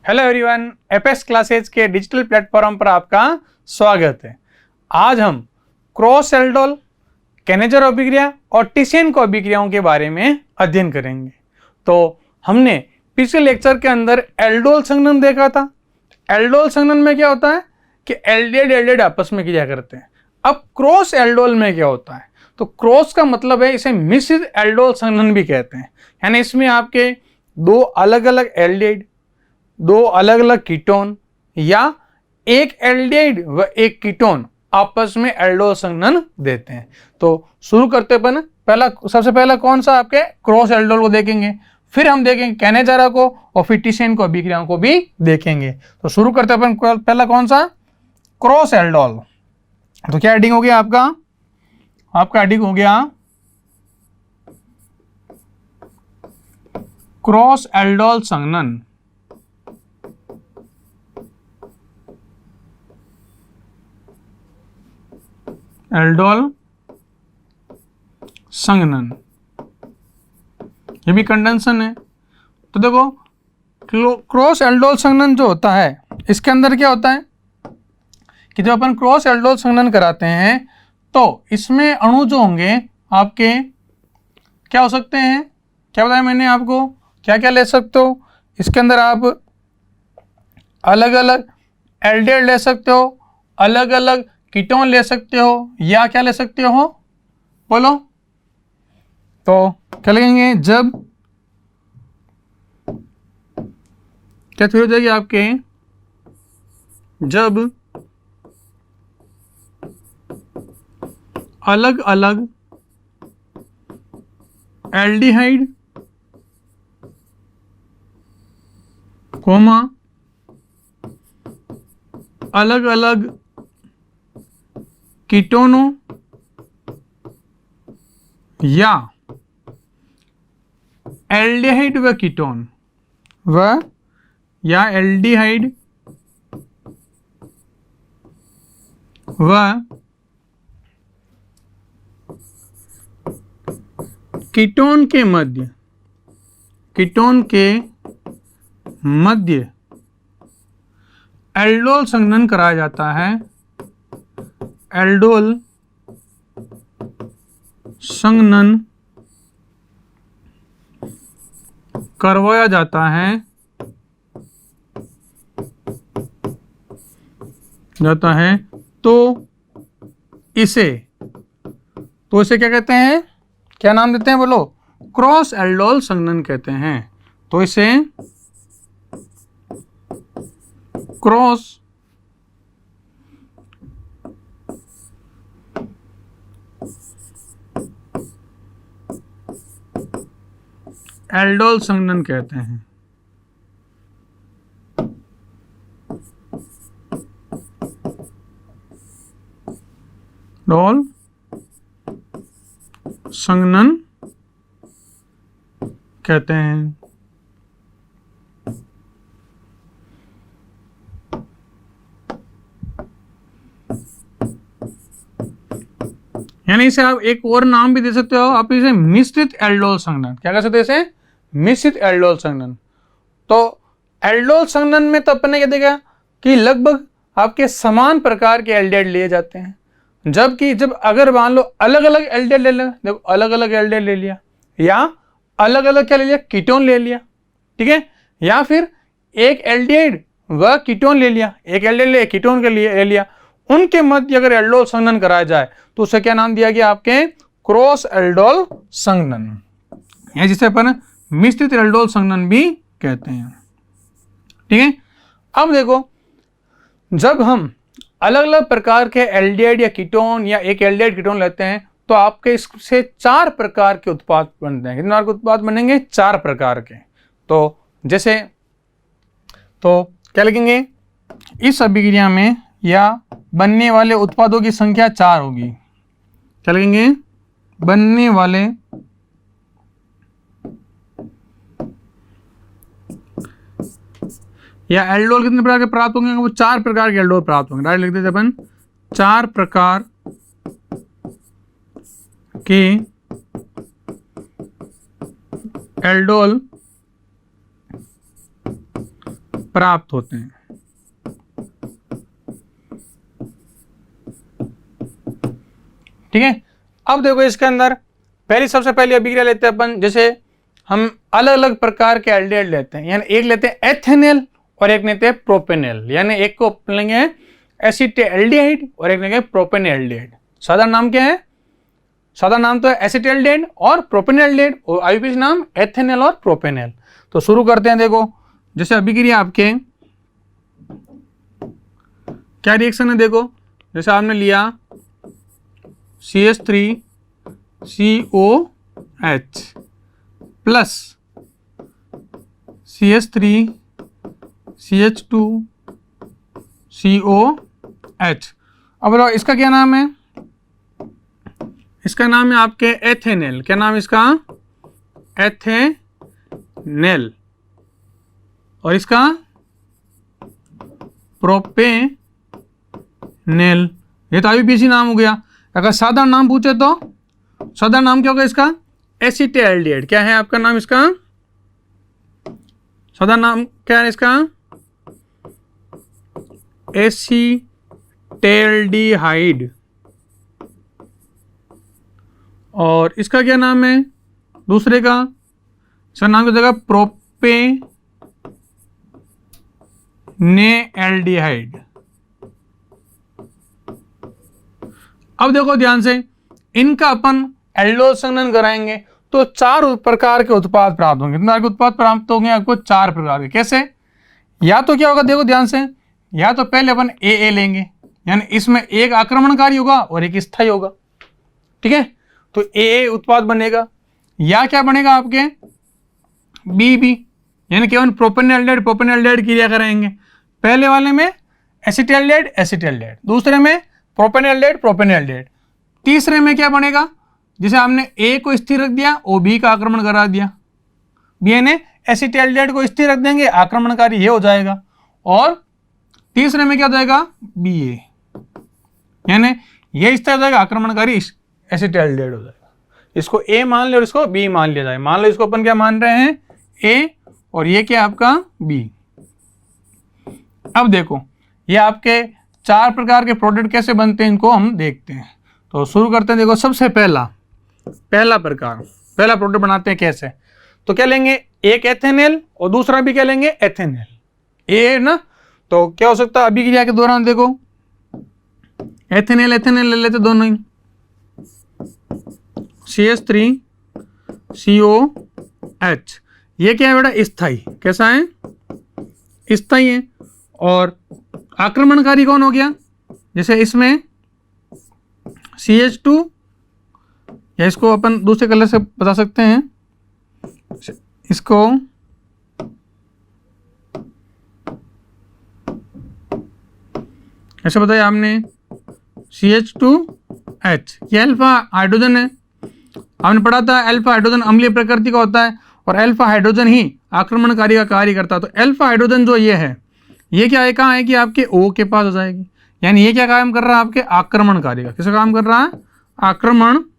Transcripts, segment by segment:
Hello everyone, apex classes के digital platform पर आपका स्वागत है। आज हम क्रॉस एल्डोल, केनेजर अभिक्रिया और टिशियन को अभिक्रियाओं के बारे में अध्ययन करेंगे। तो हमने पिछले लेक्चर के अंदर एल्डोल संघनन देखा था। एल्डोल संघनन में क्या होता है कि एल्डिहाइड आपस में क्रिया करते हैं। अब क्रॉस एल्डोल में क्या होता है, तो क्रॉस का मतलब है इसे मिश्रित एल्डोल संघनन भी कहते हैं। यानी इसमें आपके दो अलग अलग एल्डिहाइड, दो अलग अलग कीटोन या एक एल्डिहाइड व एक कीटोन आपस में एल्डोल संघनन देते हैं। तो शुरू करते अपन सबसे पहला कौन सा आपके क्रॉस एल्डोल को देखेंगे, फिर हम देखेंगे कैनेजारा को और फिर टिशियन को अभिक्रियाओं को भी देखेंगे। तो शुरू करते अपन पहला कौन सा, क्रॉस एल्डोल। तो क्या हेडिंग हो गया आपका हेडिंग हो गया क्रॉस एल्डोल संघनन। एल्डोल संघनन, ये भी कंडेंसन है। तो देखो क्रॉस एल्डोल संघनन जो होता है, इसके अंदर क्या होता है कि जब अपन क्रॉस एल्डोल संघनन कराते हैं तो इसमें अणु जो होंगे आपके क्या हो सकते हैं, क्या बताया मैंने आपको, क्या क्या ले सकते हो। इसके अंदर आप अलग अलग एल्डिहाइड ले सकते हो, अलग अलग कीटोन ले सकते हो, या क्या ले सकते हो, बोलो। तो क्या लिखेंगे, जब क्या हो जाएगी आपके, जब अलग अलग एल्डिहाइड कोमा अलग अलग कीटोनों या एल्डिहाइड व कीटोन या एल्डिहाइड व कीटोन के मध्य एल्डोल संघनन कराया जाता है। एल्डोल संघनन करवाया जाता है तो इसे क्या कहते हैं, क्या नाम देते हैं, बोलो, क्रॉस एल्डोल संघनन कहते हैं। तो इसे क्रॉस एल्डोल संघनन कहते हैं। एल्डोल संघनन कहते हैं। यानी इसे आप एक और नाम भी दे सकते हो, आप इसे मिश्रित एल्डोल संघनन, क्या कह सकते हैं इसे, मिश्रित एल्डोल संघनन। तो एल्डोल संघनन में तो अपन ने क्या देखा कि लगभग आपके समान प्रकार के एल्डिहाइड लिए जाते हैं। जबकि जब अगर मान लो अलग अलग एल्डिहाइड ले लिया, देखो अलग अलग एल्डिहाइड ले लिया या अलग अलग क्या ले लिया, कीटोन ले लिया, ठीक है, या फिर एक एल्डिहाइड व कीटोन ले लिया, एक एल्डिहाइड ले कीटोन के लिए ले लिया, उनके मध्य अगर एल्डोल संघनन कराया जाए तो उसे क्या नाम दिया गया आपके, क्रॉस एल्डोल संघनन, या जिसे अपन मिश्रित एल्डोल संघनन भी कहते हैं। ठीक है, अब देखो जब हम अलग अलग प्रकार के एल्डिहाइड या कीटोन या एक एल्डिहाइड कीटोन लेते हैं तो आपके इससे 4 प्रकार के उत्पाद बनते हैं। कितने उत्पाद बनेंगे, 4 प्रकार के। तो जैसे तो क्या लिखेंगे, इस अभिक्रिया में या बनने वाले उत्पादों की संख्या 4 होगी। क्या लिखेंगे, बनने वाले या एल्डोल कितने प्रकार के प्राप्त होंगे, वो 4 प्रकार के एल्डोल प्राप्त होंगे। डायरेक्ट लिख देते अपन 4 प्रकार के एल्डोल प्राप्त होते हैं। ठीक है, अब देखो इसके अंदर पहली सबसे पहले अभिक्रिया लेते हैं अपन, जैसे हम अलग अलग प्रकार के एल्डिहाइड लेते हैं, यानी एक लेते हैं एथेनॉल और एक लेते हैं प्रोपेनॉल, यानी एक को लेंगे एसिटाल्डिहाइड और एक लेंगे प्रोपेनॉल्डिहाइड। सादा नाम क्या है? सादा नाम तो है एसिटाल्डिहाइड और प्रोपेनॉल्डिहाइड, और आईयूपीएच नाम एथेनॉल और प्रोपेनॉल। तो शुरू करते हैं। देखो जैसे अभिक्रिया आपके क्या रिएक्शन है, देखो जैसे आपने लिया CH3COH प्लस CH3CH2COH। अब बताओ इसका क्या नाम है? इसका नाम है आपके एथेनॉल। क्या नाम इसका? एथेनॉल। और इसका प्रोपेनॉल। ये तो आईयूपीएसी नाम हो गया। अगर सादा नाम पूछे तो सादा नाम क्या होगा इसका? एसिटाल्डिहाइड। क्या है आपका नाम इसका? सादा नाम क्या है इसका? एसिटाल्डिहाइड। और इसका क्या नाम है दूसरे का? इसका नाम क्या होगा? प्रोपेनॉल्डिहाइड। अब देखो ध्यान से, इनका अपन एल्डोल संघनन कराएंगे तो 4 प्रकार के उत्पाद प्राप्त होंगे। कितने के उत्पाद प्राप्त होंगे आपको? 4 प्रकार के। कैसे? या तो क्या होगा, देखो ध्यान से, या तो पहले अपन ए लेंगे, यानी इसमें एक आक्रमणकारी होगा और एक स्थायी होगा। ठीक है, तो ए उत्पाद बनेगा। या क्या बनेगा आपके? बी, यानी केवल प्रोपेनॉल्डिहाइड क्रिया कराएंगे। पहले वाले में एसिटाल्डिहाइड, दूसरे में प्रोपेनॉल्डिहाइड, तीसरे में क्या बनेगा? जैसे हमने ए को स्थिर रख दिया, ओ बी का आक्रमण करा दिया, बी ने एसिटाल्डिहाइड को स्थिर रख देंगे, आक्रमणकारी ये हो जाएगा। और तीसरे में क्या हो जाएगा? बी ए, यानी ये स्थिर हो जाएगा, आक्रमणकारी एसिटाल्डिहाइड हो जाएगा। इसको ए मान ले और इसको बी मान लिया जाए। मान लो इसको अपन क्या मान रहे हैं? ए, और ये क्या आपका? बी। अब देखो ये आपके 4 प्रकार के प्रोडक्ट कैसे बनते हैं, इनको हम देखते हैं। तो शुरू करते हैं। देखो सबसे पहला प्रकार, पहला प्रोडक्ट बनाते हैं कैसे। तो क्या लेंगे? एक एथेनॉल और दूसरा भी क्या लेंगे? एथेनॉल। ए ना, तो क्या हो सकता है अभिक्रिया के दौरान? देखो एथेनॉल ले लेते दोनों ही, CH3COH। ये क्या है बेटा? स्थायी। कैसा है? स्थायी है। और आक्रमणकारी कौन हो गया? जैसे इसमें CH2, या इसको अपन दूसरे कलर से बता सकते हैं, इसको ऐसे बताया हमने, CH2H। ये अल्फा हाइड्रोजन है। हमने पढ़ा था अल्फा हाइड्रोजन अम्लीय प्रकृति का होता है और अल्फा हाइड्रोजन ही आक्रमणकारी का कार्य करता है। तो अल्फा हाइड्रोजन जो ये है, ये क्या है? कहाँ है कि आपके O के पास हो जाएगी, यानी ये क्या काम कर रहा है? आपके आक्रमणकारी का। किसका काम कर रहा है? आक्रमणकारी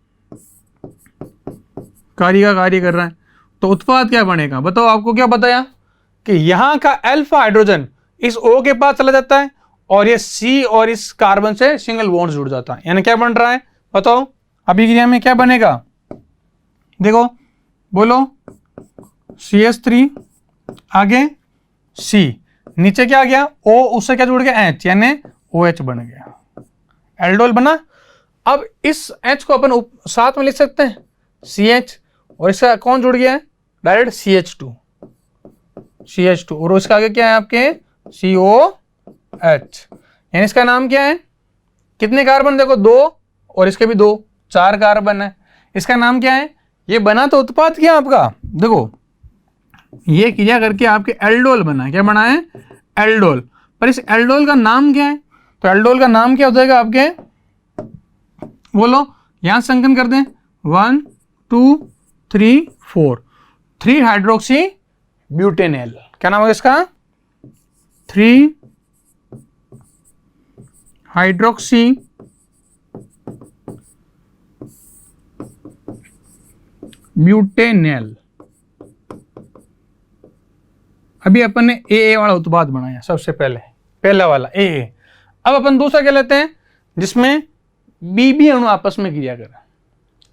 का कार्य कर रहा है। तो उत्पाद क्या बनेगा बताओ? आपको क्या बताया कि यहाँ का अल्फा हाइड्रोजन इस O के पास चला जाता है और ये C और इस कार्बन से सिंगल बॉन्ड जुड़ जाता है, यानी क्या बन रहा है बताओ? अभिक्रिया में क्या बनेगा? देखो बोलो, CH3, आगे C, नीचे क्या आ गया? O, उससे क्या जुड़ गया? H, यानी OH बन गया, एल्डोल बना। अब इस H को अपन साथ में लिख सकते हैं CH, और इसका कौन जुड़ गया है? डायरेक्ट CH2, और उसका आगे क्या है आपके? COH, यानी इसका नाम क्या है? कितने कार्बन? देखो 2, और इसके भी 2, 4 कार्बन है। इसका नाम क्या है? ये बना तो उत्पाद क्या आपका? देखो ये क्रिया करके आपके एल्डोल बना। क्या बना है? एल्डोल। पर इस एल्डोल का नाम क्या है? तो एल्डोल का नाम क्या हो जाएगा आपके? बोलो, यहां संकलन कर दें। 1 2 3 4, 3 हाइड्रोक्सी ब्यूटेनॉल। क्या नाम होगा इसका? 3 हाइड्रोक्सी ब्यूटेनॉल। अभी अपन ने ए वाला उत्पाद बनाया सबसे पहला वाला ए। अब अपन दूसरा क्या लेते हैं जिसमें बी अणु आपस में क्रिया करें,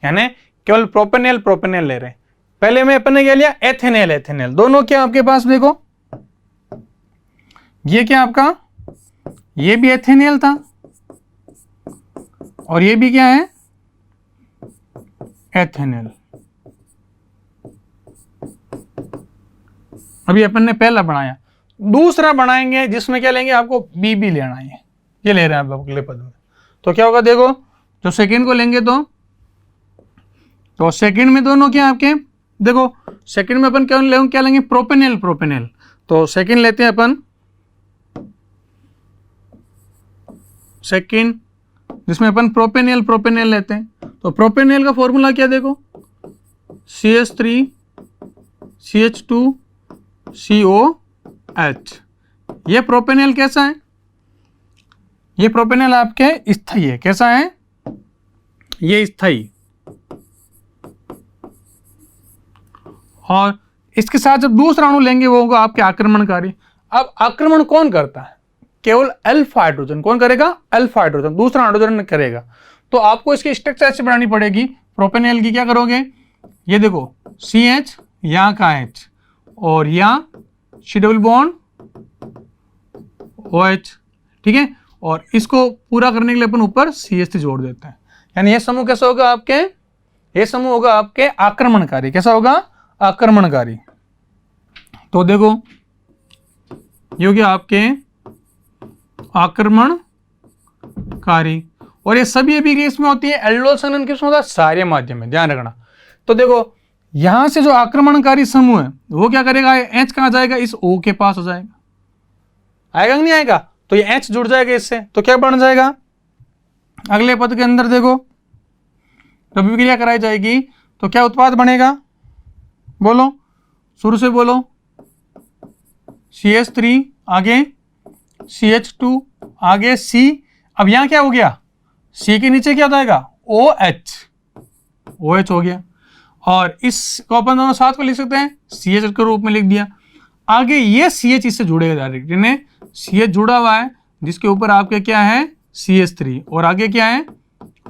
यानी केवल प्रोपेनेल प्रोपेनेल ले रहे हैं। पहले में अपन ने क्या लिया, एथेनेल एथेनेल। दोनों क्या आपके पास देखो, ये क्या आपका, ये भी एथेनेल था और ये भी क्या है, एथेनेल। अभी अपन ने पहला बनाया, दूसरा बनाएंगे जिसमें क्या लेंगे, आपको बी लेना है, ये ले रहे हैं आप अगले पद में। तो क्या होगा देखो, जो सेकंड को लेंगे तो सेकंड में दोनों क्या आपके, देखो सेकंड में अपन क्या लेंगे, प्रोपेनेल प्रोपेनेल। तो सेकंड लेते हैं अपन, सेकंड जिसमें अपन प्रोपेनेल प्रोपेनेल लेते हैं। तो प्रोपेनेल का फॉर्मूला क्या देखो, CH3 CH2 COH। ये प्रोपेनेल कैसा है, ये प्रोपेनेल आपके स्थायी है। कैसा है, ये स्थायी। और इसके साथ जब दूसरा अणु लेंगे वो होगा आपके आक्रमणकारी। अब आक्रमण कौन करता है, केवल अल्फा हाइड्रोजन। कौन करेगा, अल्फा हाइड्रोजन, दूसरा हाइड्रोजन करेगा। तो आपको इसकी स्ट्रक्चर ऐसे बनानी पड़ेगी। प्रोपेनेल की क्या करोगे, ये देखो CH यहाँ का H और यहाँ C डबल बॉन्ड OH, ठीक है। और इसको पूरा करने के लिए अपन ऊपर CH3 जोड़ देते हैं। यानी ये समूह कैसा होगा आपके, ये समूह होगा आपके आक्रमणकारी। कैसा होगा, आक्रमणकारी। तो देखो ये हो गया आपके आक्रमणकारी। और ये सभी अभी इसमें होती है, एल्डोल संघनन किसमें होता है, क्षारीय माध्यम में, ध्यान रखना। तो देखो यहां से जो आक्रमणकारी समूह है वो क्या करेगा, H कहां जाएगा, इस O के पास हो जाएगा, आएगा कि नहीं आएगा। तो ये H जुड़ जाएगा इससे, तो क्या बन जाएगा, अगले पद के अंदर देखो जब विक्रिया कराई जाएगी तो क्या उत्पाद बनेगा, बोलो शुरू से बोलो, CH3 आगे CH2 आगे C। अब यहां क्या हो गया, C के नीचे क्या जाएगा, OH हो गया। और इसको अपन दोनों साथ को लिख सकते हैं, CH के रूप में लिख दिया। आगे ये CH इससे जुड़ेगा डायरेक्ट, यानी CH जुड़ा हुआ है जिसके ऊपर आपके क्या है, CH3 और आगे क्या है,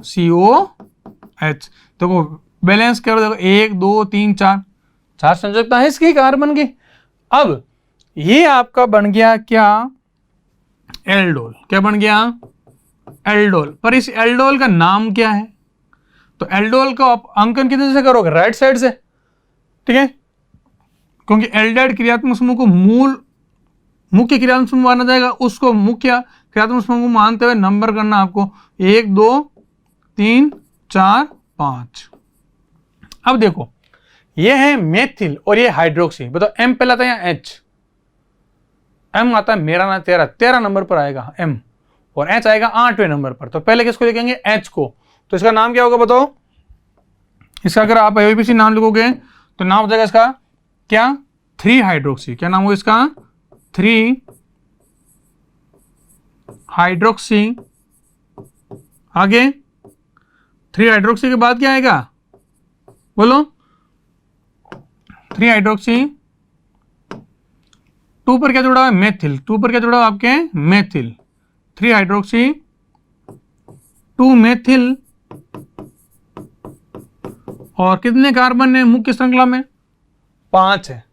COH। देखो बैलेंस करो, देखो 1 2 3 4 संयोजकता है इसकी कार्बन की। अब ये आपका बन गया क्या, एल्डोल। क्या बन गया, एल्डोल। पर इस एल्डोल का नाम क्या है, तो एल्डोल का अंकन किधर से करोगे, राइट साइड से, ठीक है। क्योंकि एल्डेहाइड क्रियात्मक समूह को मुख्य क्रियात्मक समूह माना जाएगा, उसको मुख्य क्रियात्मक समूह मानते हुए नंबर करना आपको 1 2 3 4 5। अब देखो ये है मेथिल और ये हाइड्रोक्सी। बताओ M पहला था या H, M आता है मेरा ना तेरा, 13 नंबर पर आएगा M और H आएगा 8वें नंबर पर। तो पहले किसको लिखेंगे, H को। तो इसका नाम क्या होगा बताओ, इसका अगर आप AOPC नाम लिखोगे तो नाम हो जाएगा इसका क्या, 3 हाइड्रोक्सी। क्या नाम होगा इसका, 3 हाइड्रोक्सी। आगे 3 हाइड्रोक्सी के बाद क्या आएगा, बोलो 3 हाइड्रोक्सी। 2 पर क्या जुड़ा है, मेथिल। 2 पर क्या जुड़ा है आपके, मेथिल। 3 hydroxy 2 methyl. और कितने कार्बन है मुख्य श्रृंखला में, 5 है।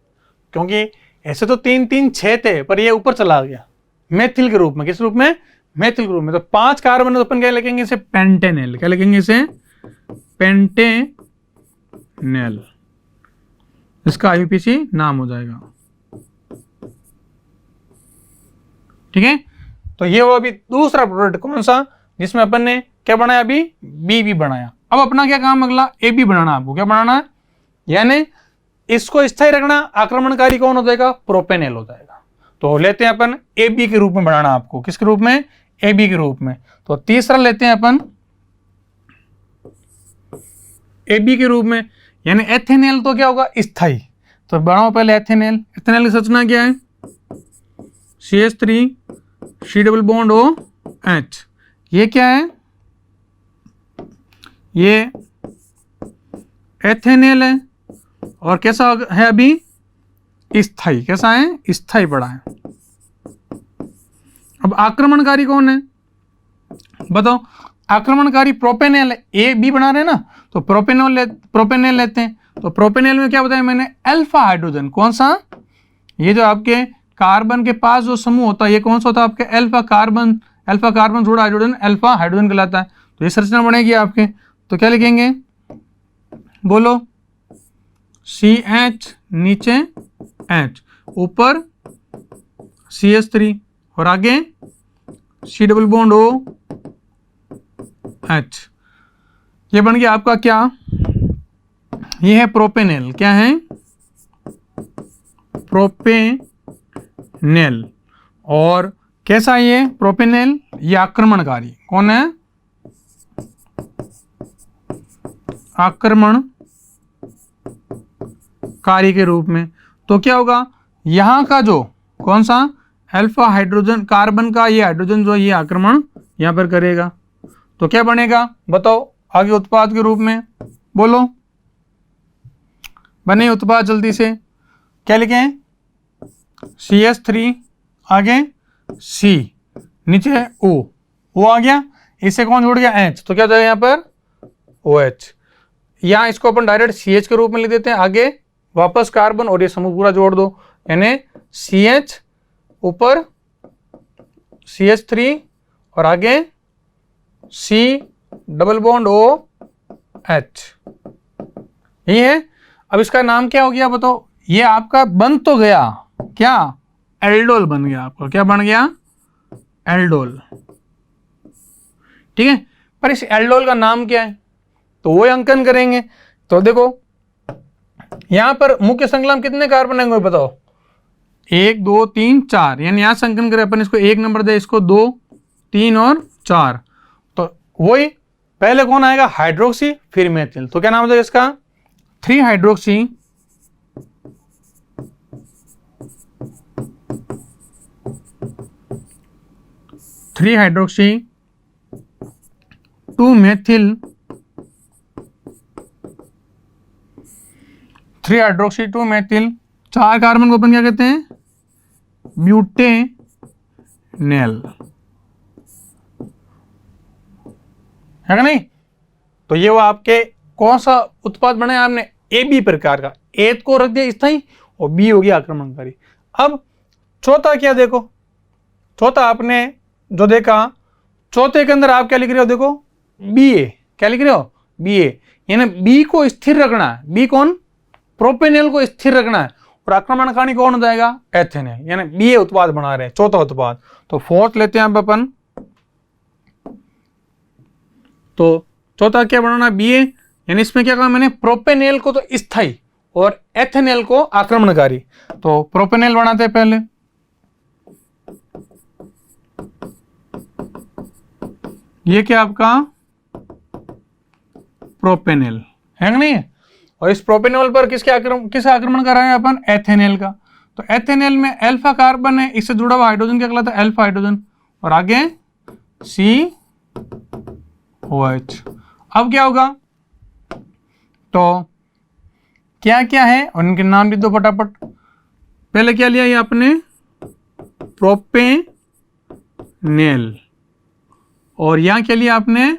क्योंकि ऐसे तो 3 3 6 थे पर ये ऊपर चला गया मेथिल के रूप में। किस रूप में, मेथिल के रूप में। तो 5 कार्बन है तो अपन क्या लिखेंगे इसे, पेंटेनेल। क्या लिखेंगे इसे, पेंटेनेल। इसका IUPAC नाम हो जाएगा, ठीक है। तो ये वो अभी दूसरा प्रोडक्ट कौन सा, जिसमें अपन ने क्या बनाया, अभी बी बनाया। अब अपना क्या काम अगला, AB बनाना। आपको क्या बनाना है, यानी इसको स्थायी रखना। आक्रमणकारी कौन हो जाएगा, प्रोपेनेल हो जाएगा। तो लेते हैं अपन AB के रूप में बनाना आपको। किसके रूप में, AB के रूप में। तो तीसरा लेते हैं अपन AB के रूप में, यानी एथेनेल। तो क्या होगा, स्थायी। तो बनाओ पहले एथेनेल। एथेनेल की संरचना क्या है, CH3 C double bond OH। ये क्या है, ये एथेनेल है। और कैसा है अभी, स्थाई, कैसा है, स्थाई पड़ा है। अब आक्रमणकारी कौन है बताओ, आक्रमणकारी प्रोपेनेल है, ए बी बना रहे हैं ना, तो प्रोपेनेल लेते हैं। तो प्रोपेनेल में क्या बताया मैंने, अल्फा हाइड्रोजन, कौन सा, ये जो आपके कार्बन के पास जो समूह होता है ये कौन सा होता है आपके, अल्फा कार्बन जोड़ा हाइड्रोजन, अल्फा हाइड्रोजन कहलाता है। तो ये संरचना बनेगी आपके, तो क्या लिखेंगे बोलो, CH नीचे H, ऊपर CH3 और आगे C डबल बॉन्ड OH। ये बन गया आपका क्या, ये है प्रोपेनेल, क्या है, प्रोपेनेल। और कैसा ये प्रोपेनेल, ये आक्रमणकारी, कौन है, आक्रमणकारी के रूप में। तो क्या होगा, यहां का जो कौन सा अल्फा हाइड्रोजन कार्बन का ये हाइड्रोजन जो ये आक्रमण यहां पर करेगा, तो क्या बनेगा बताओ आगे उत्पाद के रूप में, बोलो बने उत्पाद जल्दी से, क्या लिखें, CH3 आगे C नीचे O आ गया, इससे कौन जुड़ गया H, तो क्या हो जाएगा यहाँ पर OH। यहाँ इसको अपन डायरेक्ट CH के रूप में लिख देते हैं, आगे वापस कार्बन और ये समूह पूरा जोड़ दो, यानी CH ऊपर CH3 और आगे C डबल बॉन्ड OH, यही है। अब इसका नाम क्या हो गया बताओ, ये आपका बन तो गया क्या, एल्डोल बन गया आपका, क्या बन गया, एल्डोल, ठीक है। पर इस एल्डोल का नाम क्या है, तो वो अंकन करेंगे। तो देखो यहां पर मुख्य श्रृंखला में कितने कार्बन होंगे बताओ, 1 2 3 4, यानी यहां से अंकन करें अपन, इसको 1 नंबर दे, इसको 2 3 और 4, तो वही पहले कौन आएगा, हाइड्रोक्सी फिर मेथिल, तो क्या नाम हो जाएगा इसका, 3 hydroxy 2 methyl 3 hydroxy 2 methyl, 4 carbon को अपन क्या कहते हैं, ब्यूटेनेल, है कि नहीं। तो ये वो आपके कौन सा उत्पाद बने आपने, ए बी प्रकार का, ए को रख दिया स्थायी और बी हो गया आक्रमणकारी। अब चौथा क्या देखो, चौथा आपने जो देखा, चौथे के अंदर आप क्या लिख रहे हो देखो, बी ए, क्या लिख रहे हो, बी ए, यानी बी को स्थिर रखना है, बी कौन, प्रोपेनेल को स्थिर रखना है, और आक्रमणकारी कौन हो जाएगा, एथेनेल, यानी बी ए उत्पाद बना रहे हैं, चौथा उत्पाद। तो फोर्थ लेते हैं अब अपन, तो चौथा क्या बनाना, बी ए, यानी इसमें क्या कहा मैंने, प्रोपेनेल को तो स्थायी और एथेनेल को आक्रमणकारी। तो प्रोपेनेल बनाते हैं पहले, ये क्या आपका प्रोपेनेल है कि नहीं, और इस प्रोपेनेल पर किस आक्रमण कर रहे हैं अपन, एथेनेल का। तो एथेनेल में अल्फा कार्बन है, इससे जुड़ा हुआ हाइड्रोजन क्या कहलाता है, अल्फा हाइड्रोजन, और आगे COH। अब क्या होगा, तो क्या क्या है और इनके नाम लिख दो फटाफट। पहले क्या लिया ये आपने, प्रोपेनेल, और यहां क्या लिया आपने,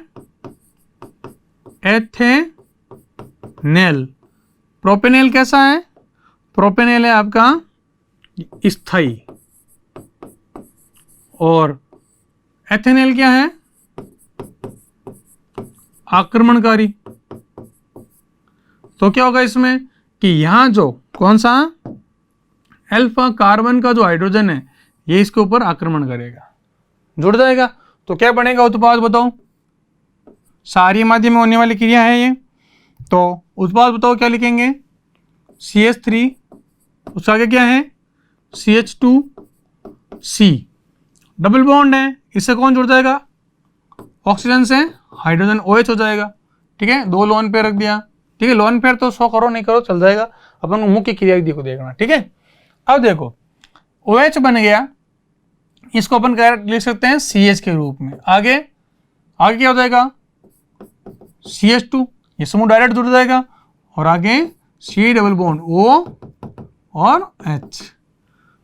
एथेनेल। प्रोपेनेल कैसा है, प्रोपेनेल है आपका स्थायी, और एथेनेल क्या है, आक्रमणकारी। तो क्या होगा इसमें कि यहां जो कौन सा अल्फा कार्बन का जो हाइड्रोजन है ये इसके ऊपर आक्रमण करेगा, जुड़ जाएगा। तो क्या बनेगा उत्पाद बताओ, सारी माध्यम में होने वाली क्रिया है ये। तो उत्पाद बताओ क्या लिखेंगे, CH3, उसके आगे क्या है, CH2C, डबल बॉन्ड है, इससे कौन जुड़ जाएगा, ऑक्सीजन से हाइड्रोजन OH हो जाएगा, ठीक है। 2 लोन पेयर रख दिया, ठीक है, लोन पेयर तो 100 करो नहीं करो चल जाएगा, अपन मुख्य क्रिया विधि को देखना, ठीक है। अब देखो OH बन गया, इसको अपन लिख सकते हैं CH के रूप में, आगे क्या हो जाएगा, CH2, ये समूह डायरेक्ट जुड़ जाएगा, और आगे C डबल बॉन्ड और H।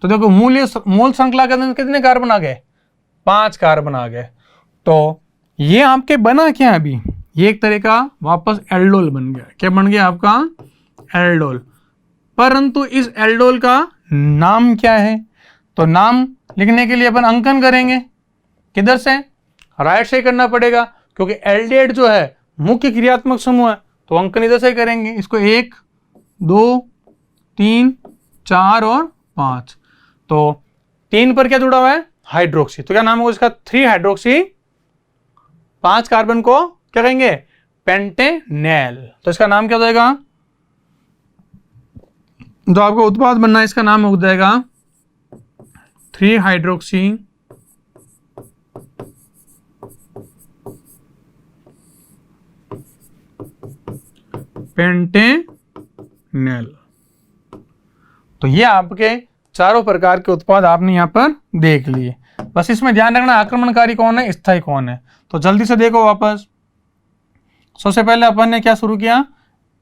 तो देखो मोल श्रृंखला के अंदर कितने कार्बन आ गए? 5 कार्बन आ गए। तो ये आपके बना क्या अभी? ये एक तरह का वापस एल्डोल बन गया। क्या बन गया आपका? एल्डोल। परंतु इस एल्डोल का नाम क्या है? तो नाम लिखने के लिए अपन अंकन करेंगे। किधर से? राइट से करना पड़ेगा, क्योंकि एल्डिहाइड जो है मुख्य क्रियात्मक समूह है, तो अंकन इधर से करेंगे। इसको 1 2 3 4 और 5। तो 3 पर क्या जुड़ा हुआ है? हाइड्रोक्सी। तो क्या नाम होगा इसका? 3 हाइड्रोक्सी 5 कार्बन को क्या कहेंगे? पेंटेनेल। तो इसका नाम क्या हो जाएगा? जो आपको उत्पाद बनना है इसका नाम हो जाएगा 3 हाइड्रोक्सी पेंटेनेल। तो ये आपके चारों प्रकार के उत्पाद आपने यहां पर देख लिए। बस इसमें ध्यान रखना आक्रमणकारी कौन है, स्थायी कौन है। तो जल्दी से देखो वापस। सबसे पहले अपन ने क्या शुरू किया?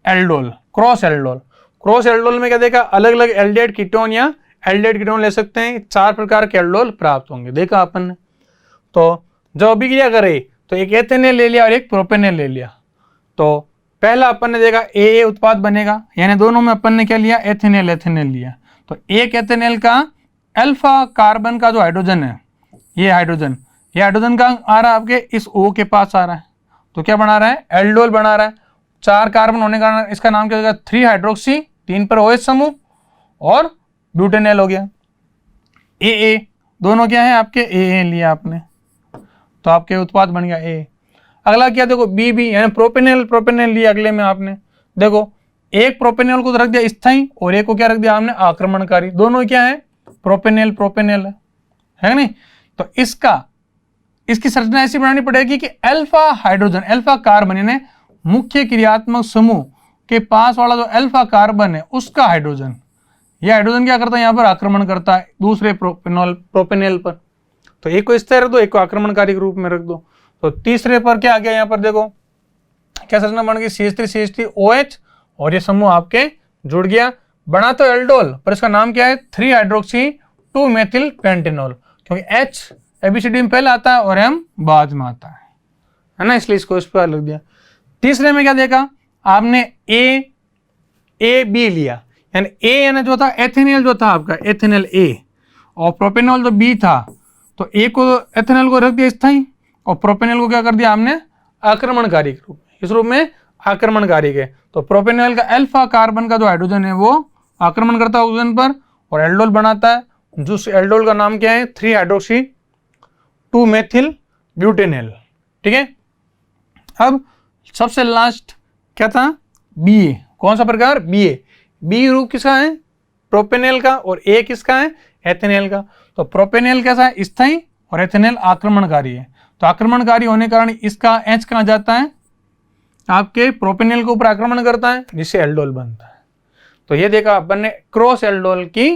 Aldol, cross aldol. Cross aldol में क्या देखा? अलग अलग एल्डिहाइड कीटोन या एल्डिहाइड कीटोन ले सकते हैं। 4 प्रकार के एल्डोल प्राप्त होंगे, देखा अपन ने। तो जब अभिक्रिया करे तो एक एथेनेल ले लिया और एक प्रोपेनेल ले लिया। तो पहला अपन ने देखा ए उत्पाद बनेगा, यानी दोनों में अपन ने क्या लिया? एथेनेल एथेनेल लिया। तो एक एथेनेल का अल्फा कार्बन का जो हाइड्रोजन है, ये हाइड्रोजन का आ रहा है आपके इस O के पास आ रहा है। तो क्या बना रहा है? एल्डोल बना रहा है। 4 कार्बन होने का इसका नाम क्या होगा? 3 हाइड्रोक्सी, 3 पर OH समूह और ब्यूटेनेल हो गया। AA दोनों क्या है आपके? AA लिया आपने, तो आपके उत्पाद बन गया A। अगला क्या देखो? BB यानी प्रोपेनेल लिया अगले में आपने। देखो एक प्रोपेनेल को रख दिया स्थायी और एक को क्या रख दिया आपने? आक्रमणकारी। दोनों क्या है? प्रोपेनेल है नहीं? तो इसकी संरचना ऐसी बनानी पड़ेगी कि अल्फा हाइड्रोजन, अल्फा कार्बन यानी मुख्य क्रियात्मक समूह के पास वाला जो अल्फा कार्बन है उसका हाइड्रोजन, यह हाइड्रोजन क्या करता है? यहां पर आक्रमण करता है दूसरे प्रोपेनेल पर। तो एक को इस तरह रख दो, एक को आक्रमणकारी के रूप में रख दो। तो तीसरे पर क्या आ गया? यहां पर देखो क्या संरचना बन गई? CH3 OH और ये समूह आपके जुड़ गया। बना तो एल्डोल, पर इसका नाम क्या है? 3 हाइड्रोक्सी 2 मेथिल पेंटेनॉल, क्योंकि H ABCD में पहले आता है और M बाद में आता है ना, इसलिए इसको इस पर लग दिया। तीसरे में क्या देखा आपने? AB लिया, यानी A यानी जो था एथेनॉल, जो था आपका एथेनॉल A, और प्रोपेनॉल जो B था। तो A को एथेनॉल को रख दिया स्थायी और प्रोपेनॉल को क्या कर दिया हमने? आक्रमणकारी के रूप में, इस रूप में आक्रमणकारी के। तो प्रोपेनॉल का अल्फा कार्बन का जो हाइड्रोजन है वो आक्रमण करता है ऑक्सीजन पर और एल्डोल बनाता है, जो एल्डोल का नाम क्या है? 3 हाइड्रोक्सी 2 मेथिल ब्यूटेनेल। ठीक है। अब सबसे लास्ट क्या था? BA। कौन सा प्रकार? BA रूप किसका है? प्रोपेनेल का, और A किसका है? एथेनेल का। तो प्रोपेनेल कैसा है? स्थायी और एथेनेल आक्रमणकारी है। तो आक्रमणकारी होने के कारण इसका H कहाँ जाता है? आपके प्रोपेनेल के ऊपर आक्रमण करता है, जिससे एल्डोल बनता है। तो ये देखा अपन ने क्रॉस एल्डोल की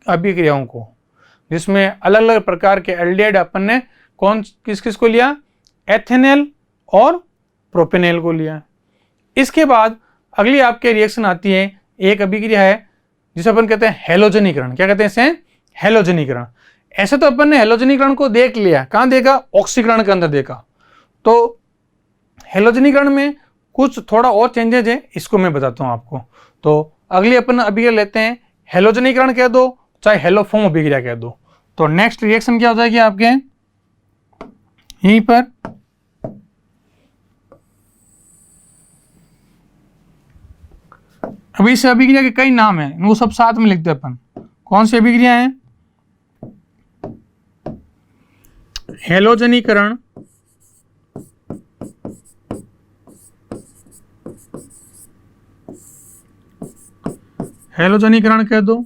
अभिक्रियाओं को, जिसमें अलग अलग प्रकार के एल्डिहाइड अपन ने किस किस को लिया? एथेनेल और प्रोपेनेल को लिया। इसके बाद अगली आपके रिएक्शन आती है, एक अभिक्रिया है जिसे अपन कहते हैं हेलोजनीकरण। क्या कहते हैं इसे? हेलोजनीकरण। ऐसे तो अपन ने हेलोजनीकरण को देख लिया, कहां देखा? ऑक्सीकरण के अंदर देखा। तो हेलोजनीकरण में कुछ थोड़ा और चेंजेज है, इसको मैं बताता हूं आपको। तो अगली अपन अभिक्रिया लेते हैं, हेलोजनीकरण कह दो चाहे हेलोफॉर्म अभिक्रिया कह दो। तो नेक्स्ट रिएक्शन क्या हो जाएगी आपके यहीं पर? अभी इस अभिक्रिया के कई नाम हैं, वो सब साथ में लिखते हैं अपन। कौन सी अभिक्रिया है? हेलोजनीकरण, हेलोजनीकरण कह दो,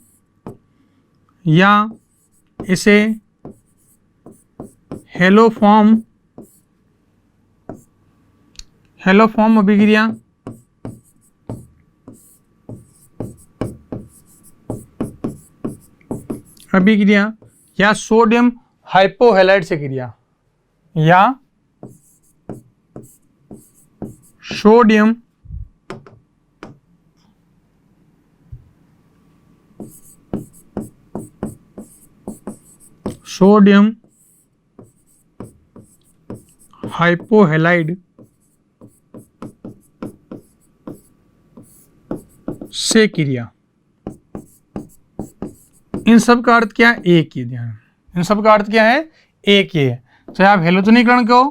या इसे हेलोफॉर्म अभिक्रिया, या सोडियम हाइपोहेलाइड से क्रिया, या सोडियम सोडियम हाइपोहेलाइड से क्रिया। इन सब का अर्थ क्या है? एक ही। ध्यान, इन सब का अर्थ क्या है? एक ही है। चाहे आप हेलोजनीकरण को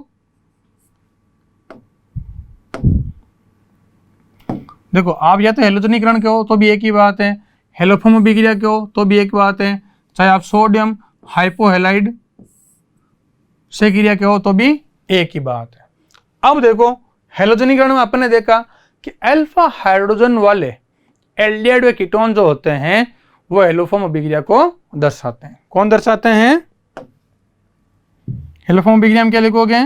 देखो, आप या तो हेलोजनीकरण के हो तो भी एक ही बात है, हेलोफोम अभिक्रिया के हो तो भी एक बात है, चाहे आप सोडियम हाइपोहेलाइड से क्रिया के हो तो भी एक ही बात है। अब देखो, हेलोजनीकरण में अपन ने देखा कि अल्फा हाइड्रोजन वाले एल्डिहाइड व कीटोन जो होते हैं वो हेलोफोम अभिक्रिया को दर्शाते हैं। कौन दर्शाते हैं? हेलोफोम अभिक्रिया में क्या लिखोगे?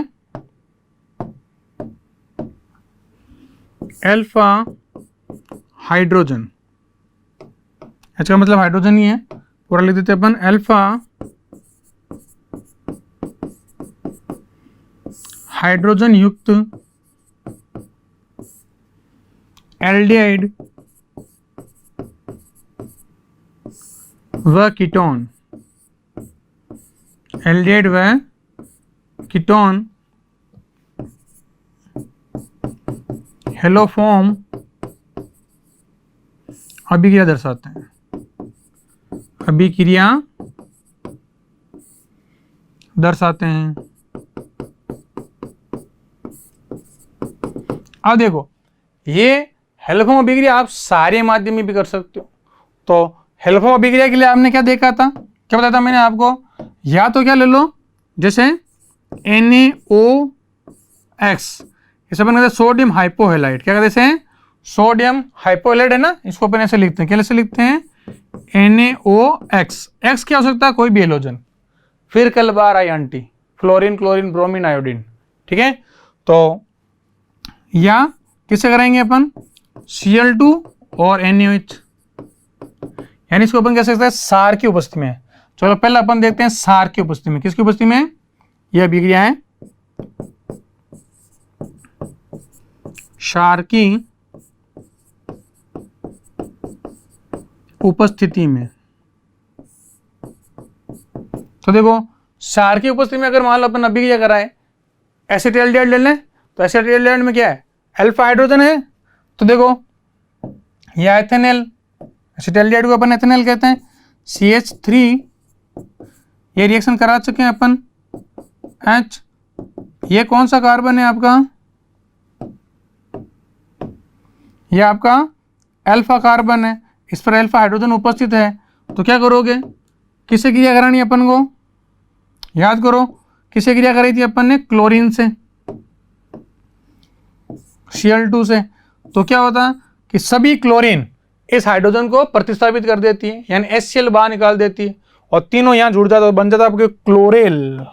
अल्फा हाइड्रोजन, इसका मतलब हाइड्रोजन ही है, पूरा लिख देते अपन अल्फा हाइड्रोजन युक्त एल्डिहाइड व कीटोन, एल्डिहाइड व कीटोन हेलोफोम अभिक्रिया दर्शाते हैं। अभिक्रिया दर्शाते हैं। अब देखो, ये हेलोफोम अभिक्रिया आप सारे माध्यम में भी कर सकते हो। तो हेलोफोम अभिक्रिया के लिए आपने क्या देखा था, क्या बताया था मैंने आपको? या तो क्या ले लो, जैसे NaOX, इसे अपन कहते हैं सोडियम हाइपोहेलाइड। क्या कहते हैं? सोडियम हाइपोहेलाइड है ना, इसको अपन ऐसे लिखते हैं। कैसे लिखते हैं? NaOX। X क्या हो सकता है? कोई भी हेलोजन, फिर कल बार ion, fluorine, chlorine, bromine, iodine. ठीक है, तो या किससे कराएंगे अपन? Cl2 और NaOH, यानी इसको अपन कह सकते हैं सार की उपस्थिति में। चलो पहले अपन देखते हैं सार की उपस्थिति में। किसकी उपस्थिति में? यह अभिक्रिया है क्षार की उपस्थिति में। तो देखो, क्षार की उपस्थिति में अगर मान लो अपन अभिक्रिया कराए, एसिटाल्डिहाइड ले लें, तो एसिटाल्डिहाइड में क्या है? अल्फा हाइड्रोजन है। तो देखो, यह एथेनॉल, एसिटाल्डिहाइड को अपन एथेनॉल कहते हैं। CH3, ये रिएक्शन करा चुके हैं अपन। H, ये कौन सा कार्बन है आपका? ये आपका अल्फा कार्बन है, इस पर अल्फा हाइड्रोजन उपस्थित है। तो क्या करोगे? किससे क्रिया करानी अपन को? याद करो, किससे क्रिया कराई थी अपन ने? क्लोरीन से, Cl2 से। तो क्या होता कि सभी क्लोरीन इस हाइड्रोजन को प्रतिस्थापित कर देती है, यानी HCl बाहर निकाल देती है, और तीनों यहां जुड़ जाता है, बन जाता है आपके क्लोरेल।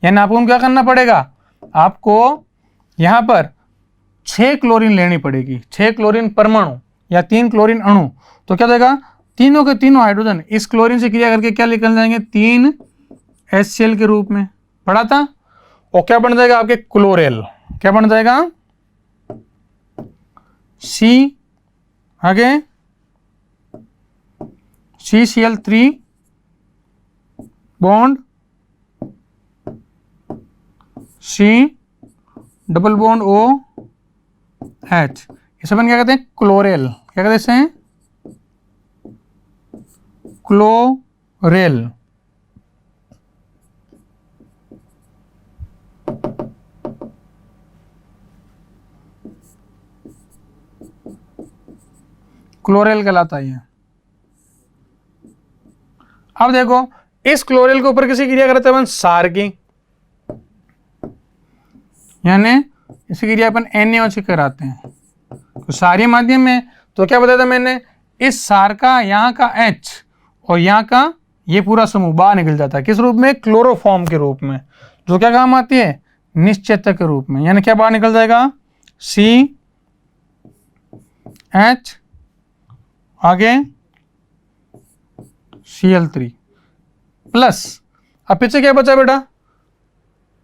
यानी आपको क्या करना पड़ेगा? आपको यहां पर 6 क्लोरीन लेनी पड़ेगी, 6 क्लोरीन परमाणु या 3 क्लोरीन अणु। तो क्या देगा? तीनों के तीनों हाइड्रोजन इस क्लोरीन से क्रिया करके क्या निकल जाएंगे? 3 HCl के रूप में। पढ़ा था? और क्या बन जाएगा आपके? क्लोरेल। क्या बन जाएगा? C, आगे CCl3 bond C double bond OH, इसे अपन क्या कहते हैं? क्लोरेल। क्या कहते हैं इसे? क्लोरेल। क्लोरेल कहलाता है। अब देखो, इस क्लोरेल के ऊपर किसी क्रिया करते हैं अपन? सार की, यानी इसी क्रिया अपन NaOH कराते हैं। तो सारे माध्यम में तो क्या बताया था मैंने? इस सार का यहाँ का H और यहाँ का ये पूरा समूह बाहर निकल जाता है। किस रूप में? क्लोरोफॉर्म के रूप में, जो क्या काम आती है? निश्चेतक के रूप में। यानी क्या बाहर निकल जाएगा? CH, आगे Cl3 प्लस, अब पीछे क्या बचा बेटा?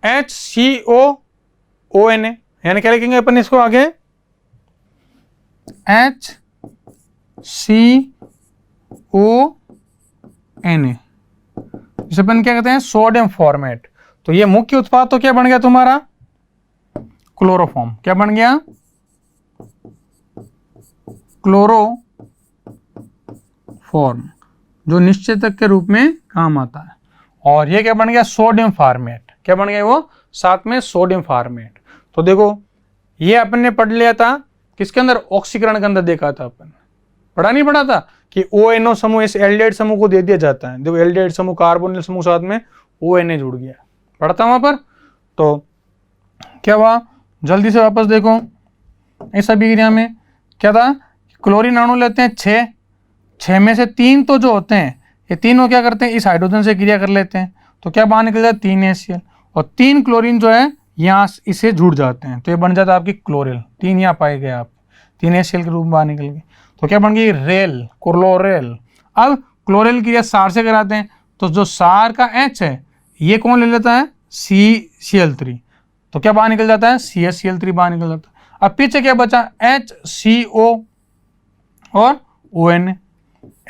HCOONA, यानी क्या लिखेंगे अपन इसको आगे? HCONA, इसे अपन क्या कहते हैं, सोडियम फॉर्मेट। तो ये मुख्य उत्पाद तो क्या बन गया तुम्हारा, क्लोरोफॉर्म। क्या बन गया, क्लोरोफॉर्म, जो निश्चेतक के रूप में काम आता है। और ये क्या बन गया, सोडियम फॉर्मेट। क्या बन गया वो, साथ में सोडियम फॉर्मेट। तो देखो ये अपन ने पढ़ लिया था किसके अंदर, ऑक्सीकरण के अंदर देखा था अपन, पढ़ा नहीं पढ़ा था कि ONO समूह इस एल्डिहाइड समूह को दे दिया जाता है। देखो एल्डिहाइड समूह कार्बोनिल समूह साथ में ONA जुड़ गया, पढ़ा था वहां पर। तो क्या हुआ, जल्दी से वापस देखो इस अभिक्रिया में क्या था, क्लोरीन अणु लेते हैं 6 में से 3 तो जो होते हैं ये तीनों क्या करते हैं, इस हाइड्रोजन से क्रिया कर लेते हैं। तो क्या बाहर निकल जाता है 3 HCl, और 3 क्लोरीन जो है यहाँ इसे जुड़ जाते हैं, तो ये बन जाता है आपकी क्लोरिल। 3 यहाँ पाए गए आप, 3 HCl के रूप में बाहर निकल गए। तो क्या बन गई, रेल, क्लोरेल। अब क्लोरेल क्रिया सार से कराते हैं, तो जो सार का H है ये कौन ले लेता है, CCl3। तो क्या बाहर निकल जाता है, CHCl3 बाहर निकल जाता है। अब पीछे क्या बचा, HCO और ONA,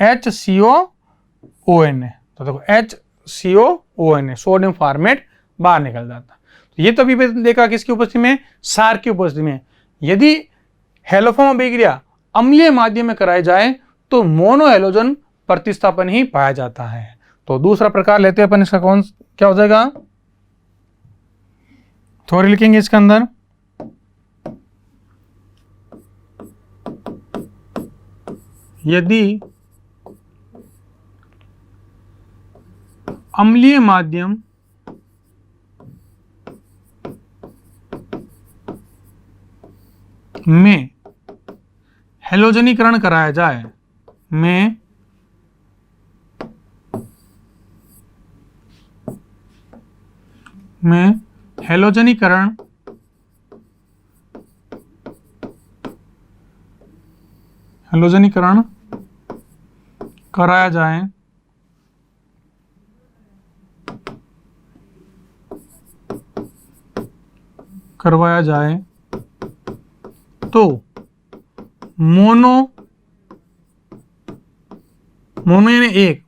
HCO-ONA। तो देखो HCO-ONA, सोडियम फॉर्मेट बाहर निकल जाता। तो ये तो अभी देखा किसकी उपस्थिति में, सार की उपस्थिति में। यदि हेलोफॉर्म अभिक्रिया अम्लीय माध्यम में कराई जाए तो मोनो हेलोजन प्रतिस्थापन ही पाया जाता है। तो दूसरा प्रकार लेते हैं अपन, इसका कौन क्या हो जाएगा, थोड़ी लिखेंगे इसके अंदर, यदि अम्लीय माध्यम में हेलोजनीकरण कराया जाए, में हेलोजनीकरण कराया जाए तो मोनो यानी एक,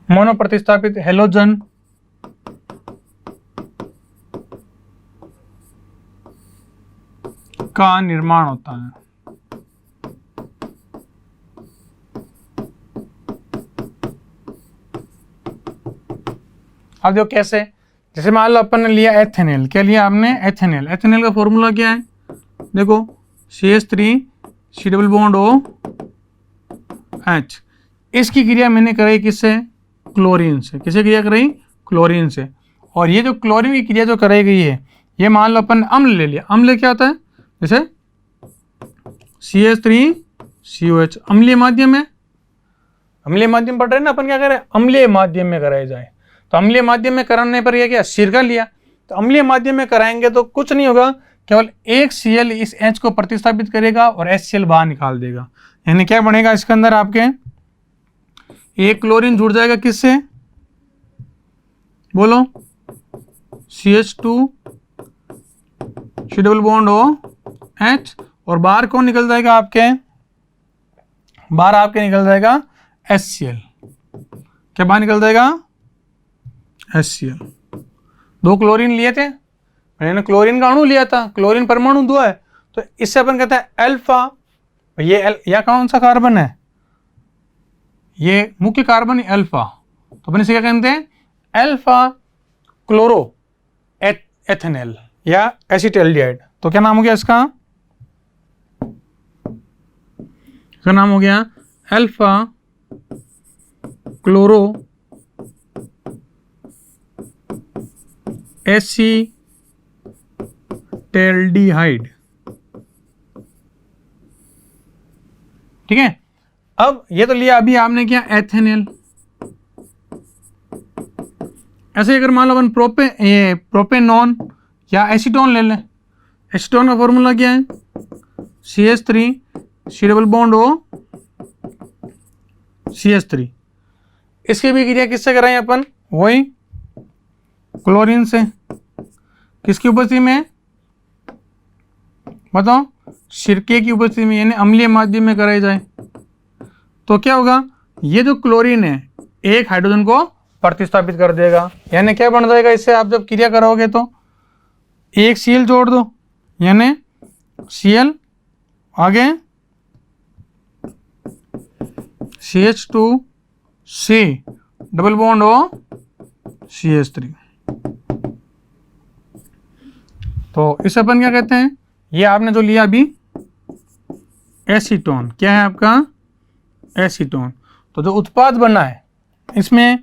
मोनो प्रतिस्थापित हेलोजन का निर्माण होता है। अब देखो कैसे, जैसे मान लो अपन ने लिया एथेनॉल, क्या लिया आपने, एथेनॉल। एथेनॉल का फॉर्मूला क्या है, देखो CH3 COOH। इसकी क्रिया मैंने कराई किससे, क्लोरीन से। किससे क्रिया कराई, क्लोरीन से। और ये जो क्लोरीन की क्रिया जो कराई गई है, ये मान लो अपन अम्ल ले लिया। अम्ल क्या होता है, जैसे CH3COH अम्लीय माध्यम है, अम्लीय माध्यम पढ़ रहे हैं ना अपन, क्या करें, अम्लीय माध्यम में कराया जाए। तो अम्लीय माध्यम में कराने पर यह क्या, सिरका लिया। तो अम्लीय माध्यम में कराएंगे तो कुछ नहीं होगा, केवल एक Cl इस H को प्रतिस्थापित करेगा और HCl बाहर निकाल देगा। यानी क्या बनेगा इसके अंदर आपके, एक क्लोरीन जुड़ जाएगा किससे, बोलो, CH2 COOH, और बाहर कौन निकल जाएगा आपके, बाहर आपके निकल जाएगा HCl। क्या बाहर निकल जाएगा, HCl। 2 क्लोरीन लिए थे, मैंने क्लोरीन का अणु लिया था, क्लोरीन परमाणु 2 है, तो इससे अपन कहते हैं अल्फा। ये या कौन सा कार्बन है, ये मुख्य कार्बन है अल्फा। तो अपन इसे क्या कहते हैं, अल्फा क्लोरो एथेनॉल या एसिटाल्डिहाइड। तो क्या नाम हो गया इसका, नाम हो गया अल्फा क्लोरो एसिटाल्डिहाइड। ठीक है। अब ये तो लिया अभी आपने क्या, एथेनॉल। ऐसे अगर मान लो अपन प्रोपेनॉन या एसीटोन ले लें। एसीटोन का फॉर्मूला क्या है, CH3 COOH। इसकी भी क्रिया किससे कराएं अपन, वही क्लोरीन से। किसकी उपस्थिति में, बताओ, सिरके की उपस्थिति में यानी अम्लीय माध्यम में कराई जाए तो क्या होगा, ये जो क्लोरीन है एक हाइड्रोजन को प्रतिस्थापित कर देगा, यानी क्या बन जाएगा इससे, आप जब क्रिया करोगे तो एक Cl जोड़ दो, यानी Cl आगे CH2C double bond O CH3। तो इसे अपन क्या कहते हैं, ये आपने जो लिया अभी एसीटोन, क्या है आपका एसीटोन। तो जो उत्पाद बना है इसमें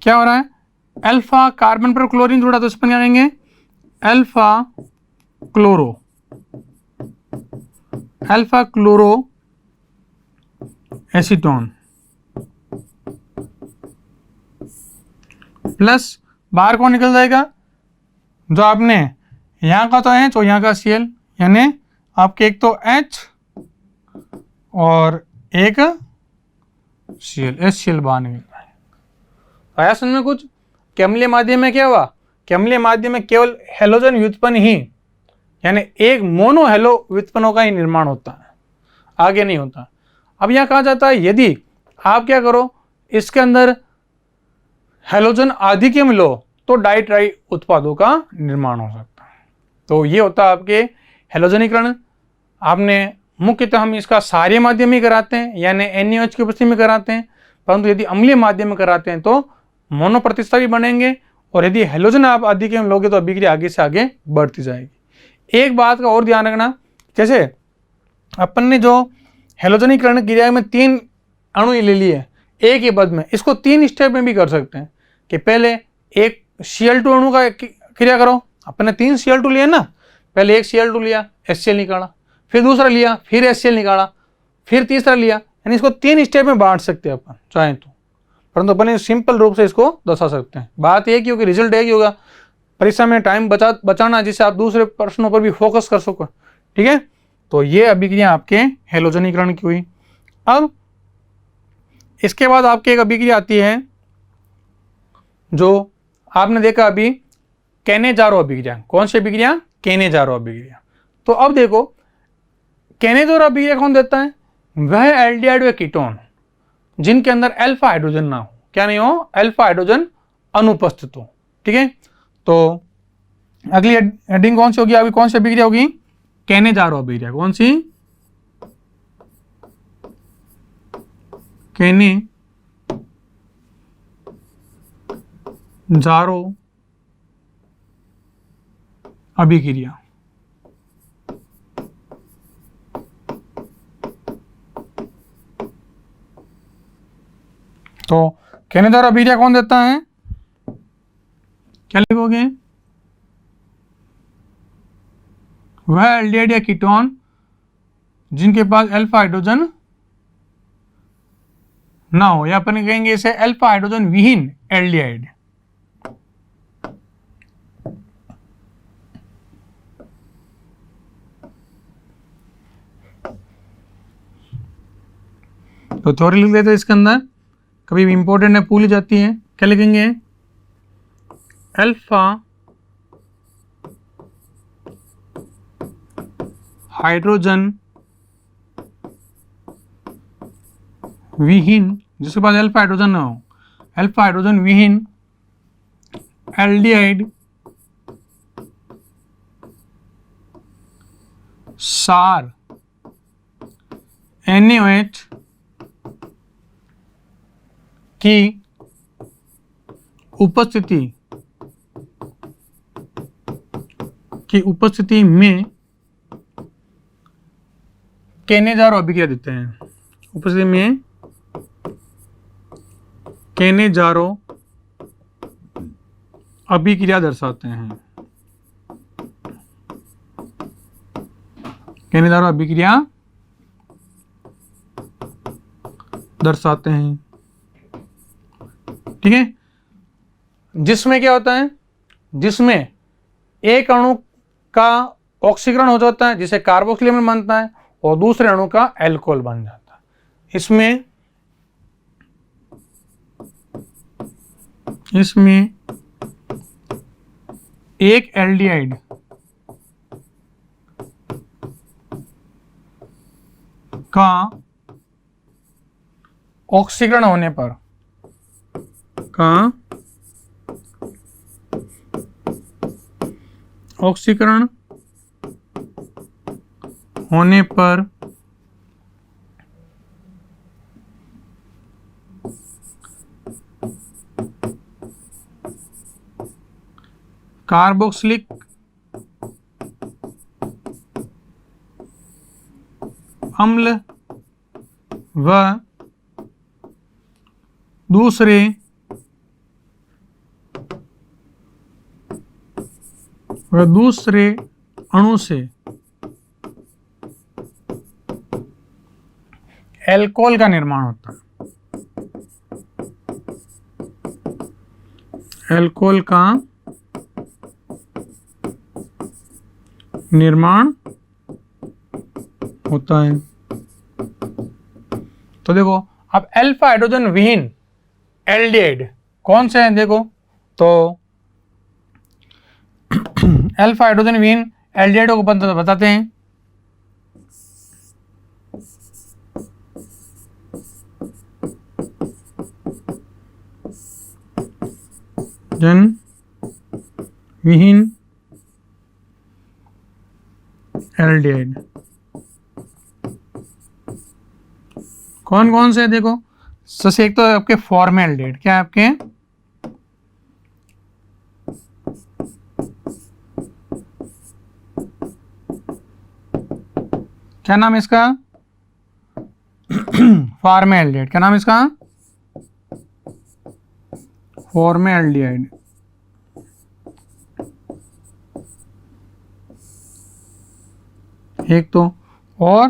क्या हो रहा है, अल्फा कार्बन पर क्लोरीन जुड़ा तो इस पर क्या कहेंगे, अल्फा क्लोरो एसीटोन प्लस बाहर कौन निकल जाएगा, जो आपने यहाँ का तो H और यहाँ का Cl, यानी आपके एक तो H और एक Cl, HCl बाहर निकल रहा है। आया समझ में कुछ। कि अम्लीय माध्यम में क्या हुआ, कि अम्लीय माध्यम में केवल हेलोजन व्युत्पन्न ही, यानी एक मोनो हेलो व्युत्पन्नों का ही निर्माण होता है, आगे नहीं होता। अब यहाँ कहा जाता है यदि आप क्या करो, इसके अंदर हेलोजन आधिक्य में लो तो डाई ट्राई उत्पादों का निर्माण हो सकता है। तो ये होता है आपके हेलोजनीकरण। आपने मुख्यतः हम इसका क्षारीय माध्यम में कराते हैं, यानी NaOH की उपस्थिति में कराते हैं, परंतु यदि अम्लीय माध्यम में कराते हैं तो मोनो प्रतिस्थापी बनेंगे, और यदि हेलोजन आप आधिक्य में लोगे तो अभिक्रिया आगे से आगे बढ़ती जाएगी। एक बात का और ध्यान रखना, जैसे अपन ने जो हेलोजनीकरण क्रिया में 3 अणु ले लिए एक ही पद में, इसको 3 स्टेप में भी कर सकते हैं कि पहले एक Cl2 अणु का क्रिया करो, अपन ने 3 Cl2 लिए ना, पहले एक Cl2 लिया HCl निकाला, फिर दूसरा लिया फिर HCl निकाला, फिर तीसरा लिया, यानी इसको 3 स्टेप में बांट सकते हैं अपन चाहें तो, परंतु अपन सिंपल रूप से इसको दर्शा सकते हैं। बात एक ही होगी, रिजल्ट एक ही होगा, परीक्षा में टाइम बचाना जिससे आप दूसरे प्रश्नों पर भी फोकस कर सको। ठीक है, तो ये अभिक्रिया आपके हेलोजनीकरण की हुई। अब इसके बाद आपके एक अभिक्रिया आती है जो आपने देखा अभी, कैनेजारो अभिक्रिया। कौन सी अभिक्रिया, कैनेजारो अभिक्रिया। तो अब देखो कैनेजारो अभिक्रिया कौन देता है, वह एल्डिहाइड व कीटोन जिनके अंदर अल्फा हाइड्रोजन ना हो, क्या नहीं हो, अल्फा हाइड्रोजन अनुपस्थित हो। ठीक है, तो अगली हेडिंग कौन सी होगी, अभी कौन सी अभिक्रिया होगी, कैनेजारो अभिक्रिया। कौन सी, कैनेजारो अभिक्रिया। तो कैनेजारो अभिक्रिया कौन देता है, क्या लिखोगे, वह एल्डिहाइड या कीटोन जिनके पास अल्फा हाइड्रोजन ना हो, या अपन कहेंगे इसे अल्फा हाइड्रोजन विहीन एल्डिहाइड। तो थ्योरी लिख देते हैं इसके अंदर, कभी भी इंपॉर्टेंट है भूल जाती है। क्या लिखेंगे, अल्फा हाइड्रोजन विहीन, जिसके पास अल्फा हाइड्रोजन ना हो, अल्फा हाइड्रोजन विहीन एल्डिहाइड सार NaOH की उपस्थिति में कैनेजारो अभिक्रिया देते हैं। उपस्थिति में कैनेजारो अभिक्रिया दर्शाते हैं, कैनेजारो अभिक्रिया दर्शाते हैं। ठीक है, जिसमें क्या होता है, जिसमें एक अणु का ऑक्सीकरण हो जाता है जिसे कार्बोक्सिल अम्ल बनता है, और दूसरे अणु का अल्कोहल बन जाता है। इसमें एक एल्डिहाइड का ऑक्सीकरण होने पर, का ऑक्सीकरण होने पर कार्बोक्सिलिक अम्ल व दूसरे अणु से एल्कोहल का निर्माण होता है। एल्कोहल का निर्माण होता है। तो देखो अब अल्फा हाइड्रोजन विहीन एल्डिहाइड कौन से हैं, देखो तो अल्फा हाइड्रोजन विहीन एल्डिहाइड को बताते हैं। जन विहीन एल्डिहाइड कौन कौन से, देखो सबसे एक तो आपके फॉर्मेल्डिहाइड, क्या है आपके क्या नाम है इसका, फॉर्मेल्डिहाइड, क्या नाम है इसका, फॉर्मेल्डिहाइड। एक तो और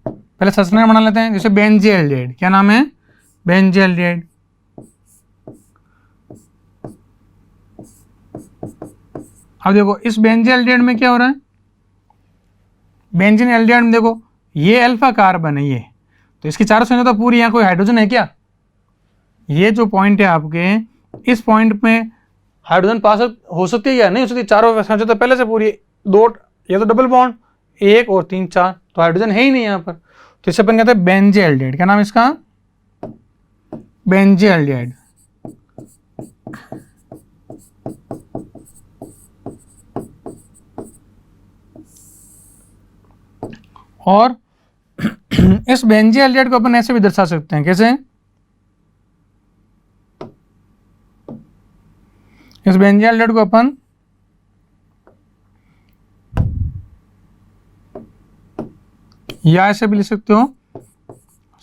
पहले सस्टेन बना लेते हैं, जैसे बेंजीएल्डिहाइड, क्या नाम है, बेंजीएल्डिहाइड। अब देखो इस बेंजीएल्डिहाइड में क्या हो रहा है, बेंजीन एल्डिहाइड में देखो ये अल्फा कार्बन है, ये तो इसकी चारों संयोजकता पूरी, यहाँ कोई हाइड्रोजन है क्या, ये जो पॉइंट है आपके, इस पॉइंट में हाइड्रोजन पास हो सकती है या नहीं हो सकती, चारों संयोजकता पहले से पूरी, दो ये तो डबल बॉन्ड, एक और तीन चार, तो हाइड्रोजन है ही नहीं यहाँ पर, तो इसे अपन कहते हैं बेंजीएल्डिहाइड। क्या नाम है इसका, बेंजीएल्डिहाइड। और इस बेंजीएल्डिहाइड को अपन ऐसे भी दर्शा सकते हैं, कैसे, इस बेंजीएल्डिहाइड को अपन या ऐसे भी लिख सकते हो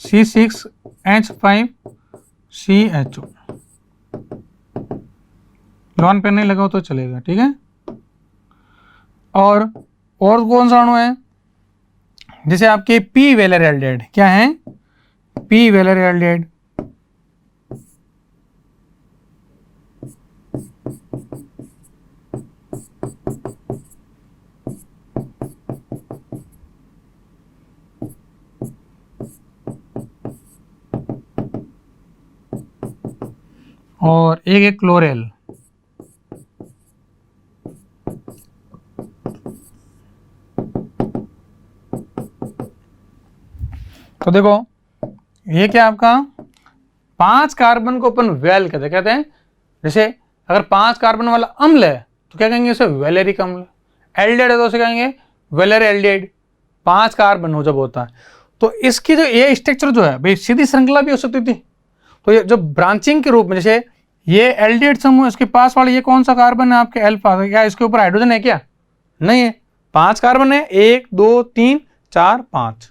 C6H5CHO, लॉन पेन नहीं लगाओ तो चलेगा, ठीक है। और कौन सा अणु है, जैसे आपके पी वेलर एल्डिहाइड, क्या है, पी वेलर एल्डिहाइड, और एक है क्लोरेल, तो देखो ये क्या आपका 5 कार्बन को अपन वेल कहते हैं, जैसे अगर 5 कार्बन वाला अम्ल है तो क्या कहेंगे, इसे वेलेरिक अम्ल, एल्डिहाइड है तो उसे कहेंगे वेलर एल्डिहाइड, 5 कार्बन हो जब होता है। तो इसकी जो ये स्ट्रक्चर जो है भाई सीधी श्रृंखला भी हो सकती थी, तो ये जो ब्रांचिंग के रूप में, जैसे ये एल्डिहाइड समूह, इसके पास वाला ये कौन सा कार्बन है आपके अल्फा, क्या इसके ऊपर हाइड्रोजन है क्या, नहीं है, 5 कार्बन है, 1 2 3 4 5,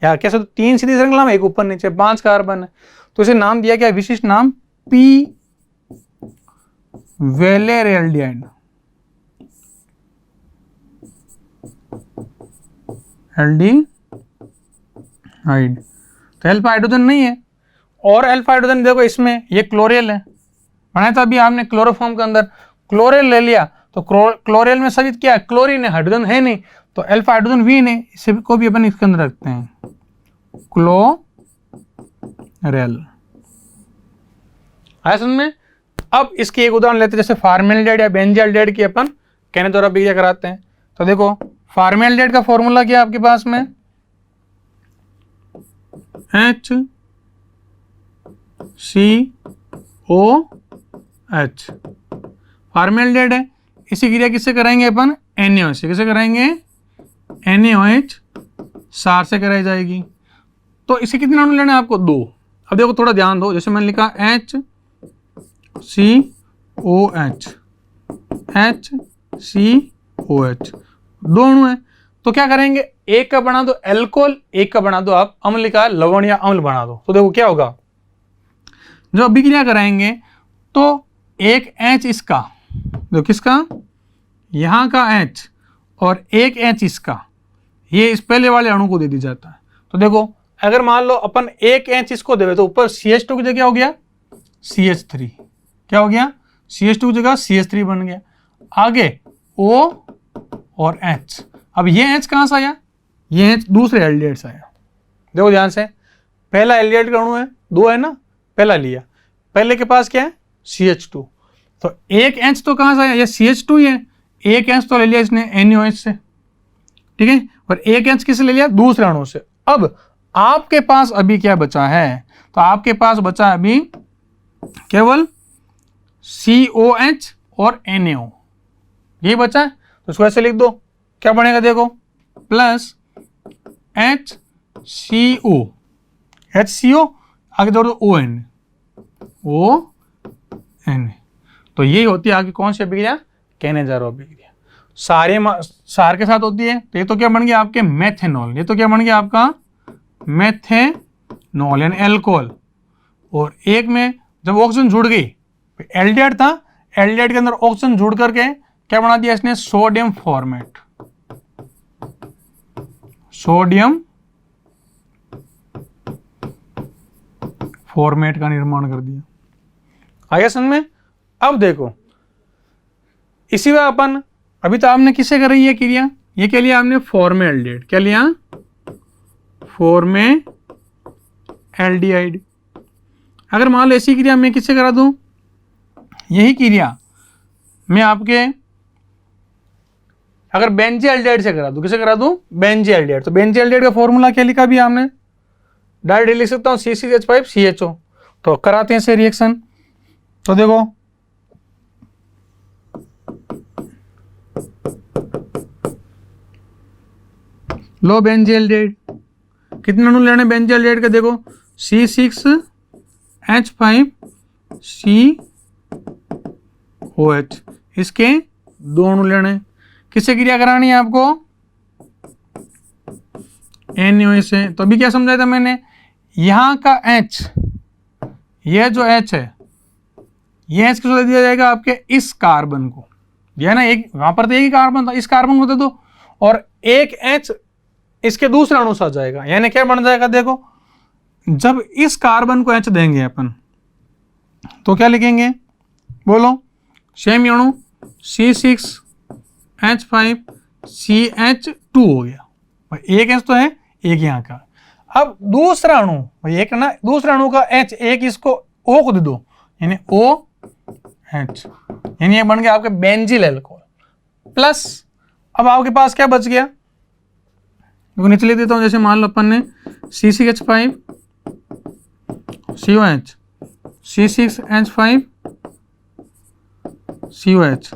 यार कैसे, तो 3 सीधी श्रृंखला में, एक ऊपर नीचे, 5 कार्बन है, तो इसे नाम दिया गया विशिष्ट नाम पी वेलर एल्डिहाइड, एल्डिहाइड। तो अल्फा हाइड्रोजन नहीं है, और अल्फा हाइड्रोजन देखो इसमें ये क्लोरेल है, बनाया था अभी आपने क्लोरोफॉर्म के अंदर, क्लोरेल ले लिया, तो क्लोरेल में सभी क्या है, क्लोरीन है, हाइड्रोजन है नहीं, तो अल्फा हाइड्रोजन विहीन है, इसे को भी अपन इसके अंदर रखते हैं क्लोरेल। आया समझ में। अब इसकी एक उदाहरण लेते हैं, जैसे फॉर्मेल्डिहाइड या बेंजीएल्डिहाइड की अपन कहने द्वारा अभिक्रिया कराते हैं। तो देखो फॉर्मेल्डिहाइड का फॉर्मूला क्या है आपके पास में, H C O H, formaldehyde है। इसी क्रिया किससे कराएंगे अपन? NaOH से। किससे कराएंगे? NaOH सार से कराई जाएगी। तो इसे कितने अणु लेने हैं आपको? 2। अब देखो थोड़ा ध्यान दो, जैसे मैंने लिखा HCOH, HCOH, 2 अणु है। तो क्या करेंगे? एक का बना दो एल्कोहल, एक का बना दो आप अम्ल का लवण या अम्ल बना दो। तो देखो क्या होगा, जो अभिक्रिया कराएंगे तो एक H इसका, देखो किसका? यहाँ का H और एक H इसका, ये इस पहले वाले अणु को दे दी जाता है। तो देखो अगर मान लो अपन एक H इसको देवे तो ऊपर CH2 की जगह हो गया CH3, क्या हो गया? CH2 की जगह CH3 बन गया। आगे O और H, अब ये H कहाँ से आया? ये H दूसरे एल्डिहाइड से आया। देखो ध्यान से, पहला एल्डिहाइड का अणु है, 2 है ना, पहला लिया, पहले के पास क्या है? CH2, तो एक H तो कहाँ से आया? ये CH2 ही है, एक H तो ले लिया इसने NaOH से, ठीक है, और एक H किससे ले लिया? दूसरे अणु से। अब आपके पास अभी क्या बचा है? तो आपके पास बचा अभी केवल COH और NaO, ये बचा है। तो इसको ऐसे लिख दो, क्या बनेगा? देखो प्लस HCO, HCO आगे जोड़ दो ON, ON। तो यही होती है आगे कौन सी अभिक्रिया? केनेजारो अभिक्रिया। सार के साथ होती है। तो ये तो क्या बन गया आपके? मेथेनॉल। ये तो क्या बन गया आपका? मेथेनॉल यानी एल्कोहल। और एक में जब ऑक्सीजन जुड़ गई, एल्डिहाइड था, एल्डिहाइड के अंदर ऑक्सीजन जुड़ करके क्या बना दिया इसने? सोडियम फॉर्मेट, सोडियम फॉर्मेट का निर्माण कर दिया। आया समझ में? अब देखो इसी में अपन अभी तो आपने किससे कर रही है क्रिया? ये क्या लिया आपने? फॉर्मेल्डिहाइड। क्या लिया? फॉर्मेल्डिहाइड। अगर मान लो ऐसी क्रिया मैं किससे करा दूं? यही क्रिया मैं आपके अगर बेंजीएल्डिहाइड से करा दूं, किसे करा दूं? बेंजीएल्डिहाइड। तो बेंजीएल्डिहाइड का फॉर्मूला क्या लिखा भी आपने? डायरेक्ट लिख सकता हूं C6H5CHO। तो कराते हैं इसे रिएक्शन। तो देखो लो बेंजीएल्डिहाइड, कितने अणु लेने बेंजीएल्डिहाइड के? देखो C6H5COH, इसके 2 अणु लेने। किससे क्रिया करानी है आपको? NaOH से। तो अभी क्या समझाया था मैंने? यहाँ का H, यह जो H है, यह H किसको दे दिया जाएगा? आपके इस कार्बन को। यह ना एक वहां पर तो एक ही कार्बन था, इस कार्बन को दे दो, और एक H इसके दूसरे अणु से आ जाएगा। यानी क्या बन जाएगा? देखो जब इस कार्बन को H देंगे अपन तो क्या लिखेंगे? बोलो। सेम अणु C6H5CH2 हो गया, एक H तो है, एक यहाँ का। अब दूसरा अणु, एक ना दूसरे अणु का H, एक इसको O को दे दो, यानी OH, यानी ये बन गया आपके बेंजील एल्कोहल। प्लस अब आपके पास क्या बच गया? देखो नीचे लिख देता हूं। जैसे मान लो अपन ने C6H5COH, C6H5COH,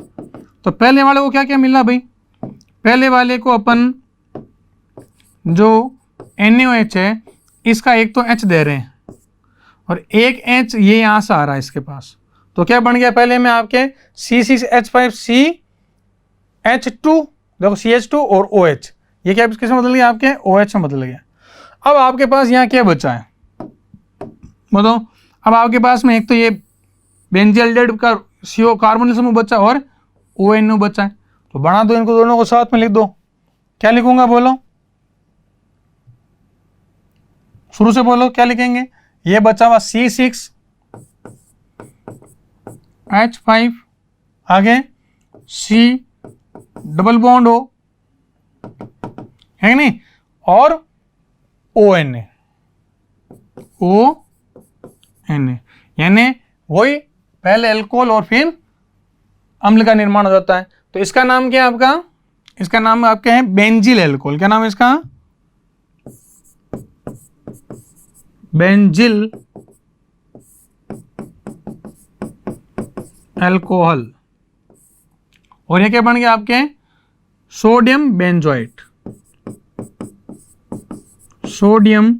तो पहले वाले को क्या क्या मिला भाई? पहले वाले को अपन जो NaOH है इसका एक तो H दे रहे हैं और एक H ये यहां से आ रहा है इसके पास। तो क्या बन गया? पहले में आपके C6H5CH2, देखो CH2 और OH, ये क्या किसमें बदल गया? आपके OH में बदल गया। अब आपके पास यहाँ क्या बचा है बताओ? अब आपके पास में एक तो ये बेंजीएल्डिहाइड का CO कार्बोनिल समूह बचा और ONO बचा है। तो बना दो इनको दोनों को साथ में लिख दो। क्या लिखूंगा? बोलो, शुरू से बोलो क्या लिखेंगे? ये बचा हुआ C6H5, आगे C डबल बॉन्ड O है नहीं, और ONA, यानी वही पहले एल्कोहल और फिर अम्ल का निर्माण हो जाता है। तो इसका नाम क्या है आपका? इसका नाम आपके है बेंजील एल्कोहल। क्या नाम है इसका? बेंजिल अल्कोहल, और ये क्या बन गया आपके, सोडियम बेंजोएट, सोडियम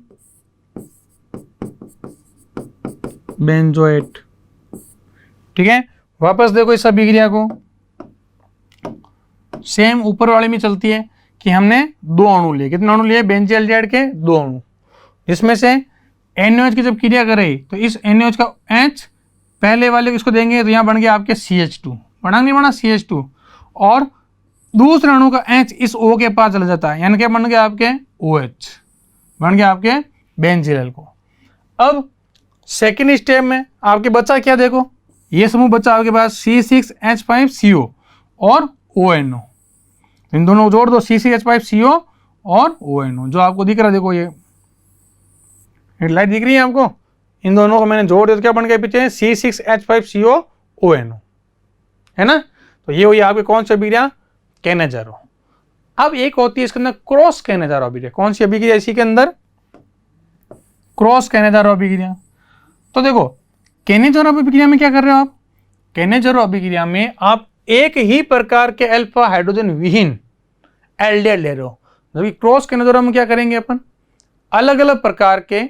बेंजोएट। ठीक है, वापस देखो इस अभिक्रिया को, सेम ऊपर वाले में चलती है कि हमने दो अणु लिए, कितने अणु लिए, बेंजील्डिहाइड के दो अणु, जिसमें से NaOH की जब क्रिया करें तो इस NaOH का H पहले वाले को इसको देंगे तो यहाँ बन गया आपके CH2, बना नहीं बना CH2, और दूसरे अणु का H इस O के पास चला जाता है, यानी क्या बन गया आपके OH, बन गया आपके बेंजील अल्कोहल। अब सेकेंड स्टेप में आपके बचा क्या, देखो ये समूह बचा आपके पास C6H5CO और ONO, इन दोनों को जोड़ दो, C6H5CO और ONO, जो आपको दिख रहा है, देखो ये हेडलाइट दिख रही है आपको, इन दोनों को मैंने जोड़ दिया तो क्या बन गया पीछे, C6H5CO ONO, है ना। तो ये हुई आपकी कौन सी अभिक्रिया, केनेजारो। अब एक होती है इसके अंदर क्रॉस केनेजारो अभिक्रिया, कौन सी अभिक्रिया इसी के अंदर, क्रॉस केनेजारो अभिक्रिया। तो देखो केनेजारो अभिक्रिया में क्या कर रहे हो आप, केनेजारो अभिक्रिया में आप एक ही प्रकार के अल्फा हाइड्रोजन विहीन एल्डिहाइड ले रहे हो, जबकि क्रॉस केनेजारो में क्या करेंगे अपन, अलग अलग प्रकार के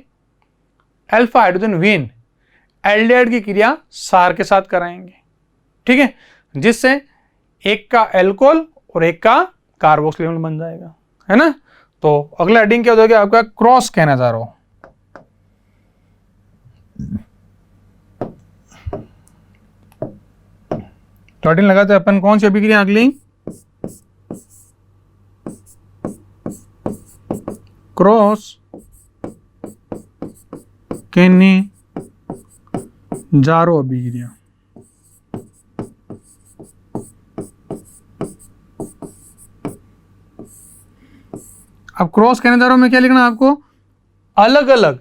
अल्फा हाइड्रोजन विहीन एल्डिहाइड की क्रिया सार के साथ कराएंगे। ठीक है, जिससे एक का एल्कोहल और एक का कार्बोक्सिल अम्ल बन जाएगा, है ना। तो अगला हेडिंग क्या हो जाएगा आपका, क्रॉस केनेजारो। हेडिंग लगाते हैं अपन, कौन सी अभिक्रिया अगली, क्रॉस केनेजारो अभिक्रिया। अब क्रॉस केनेजारो में क्या लिखना है आपको, अलग अलग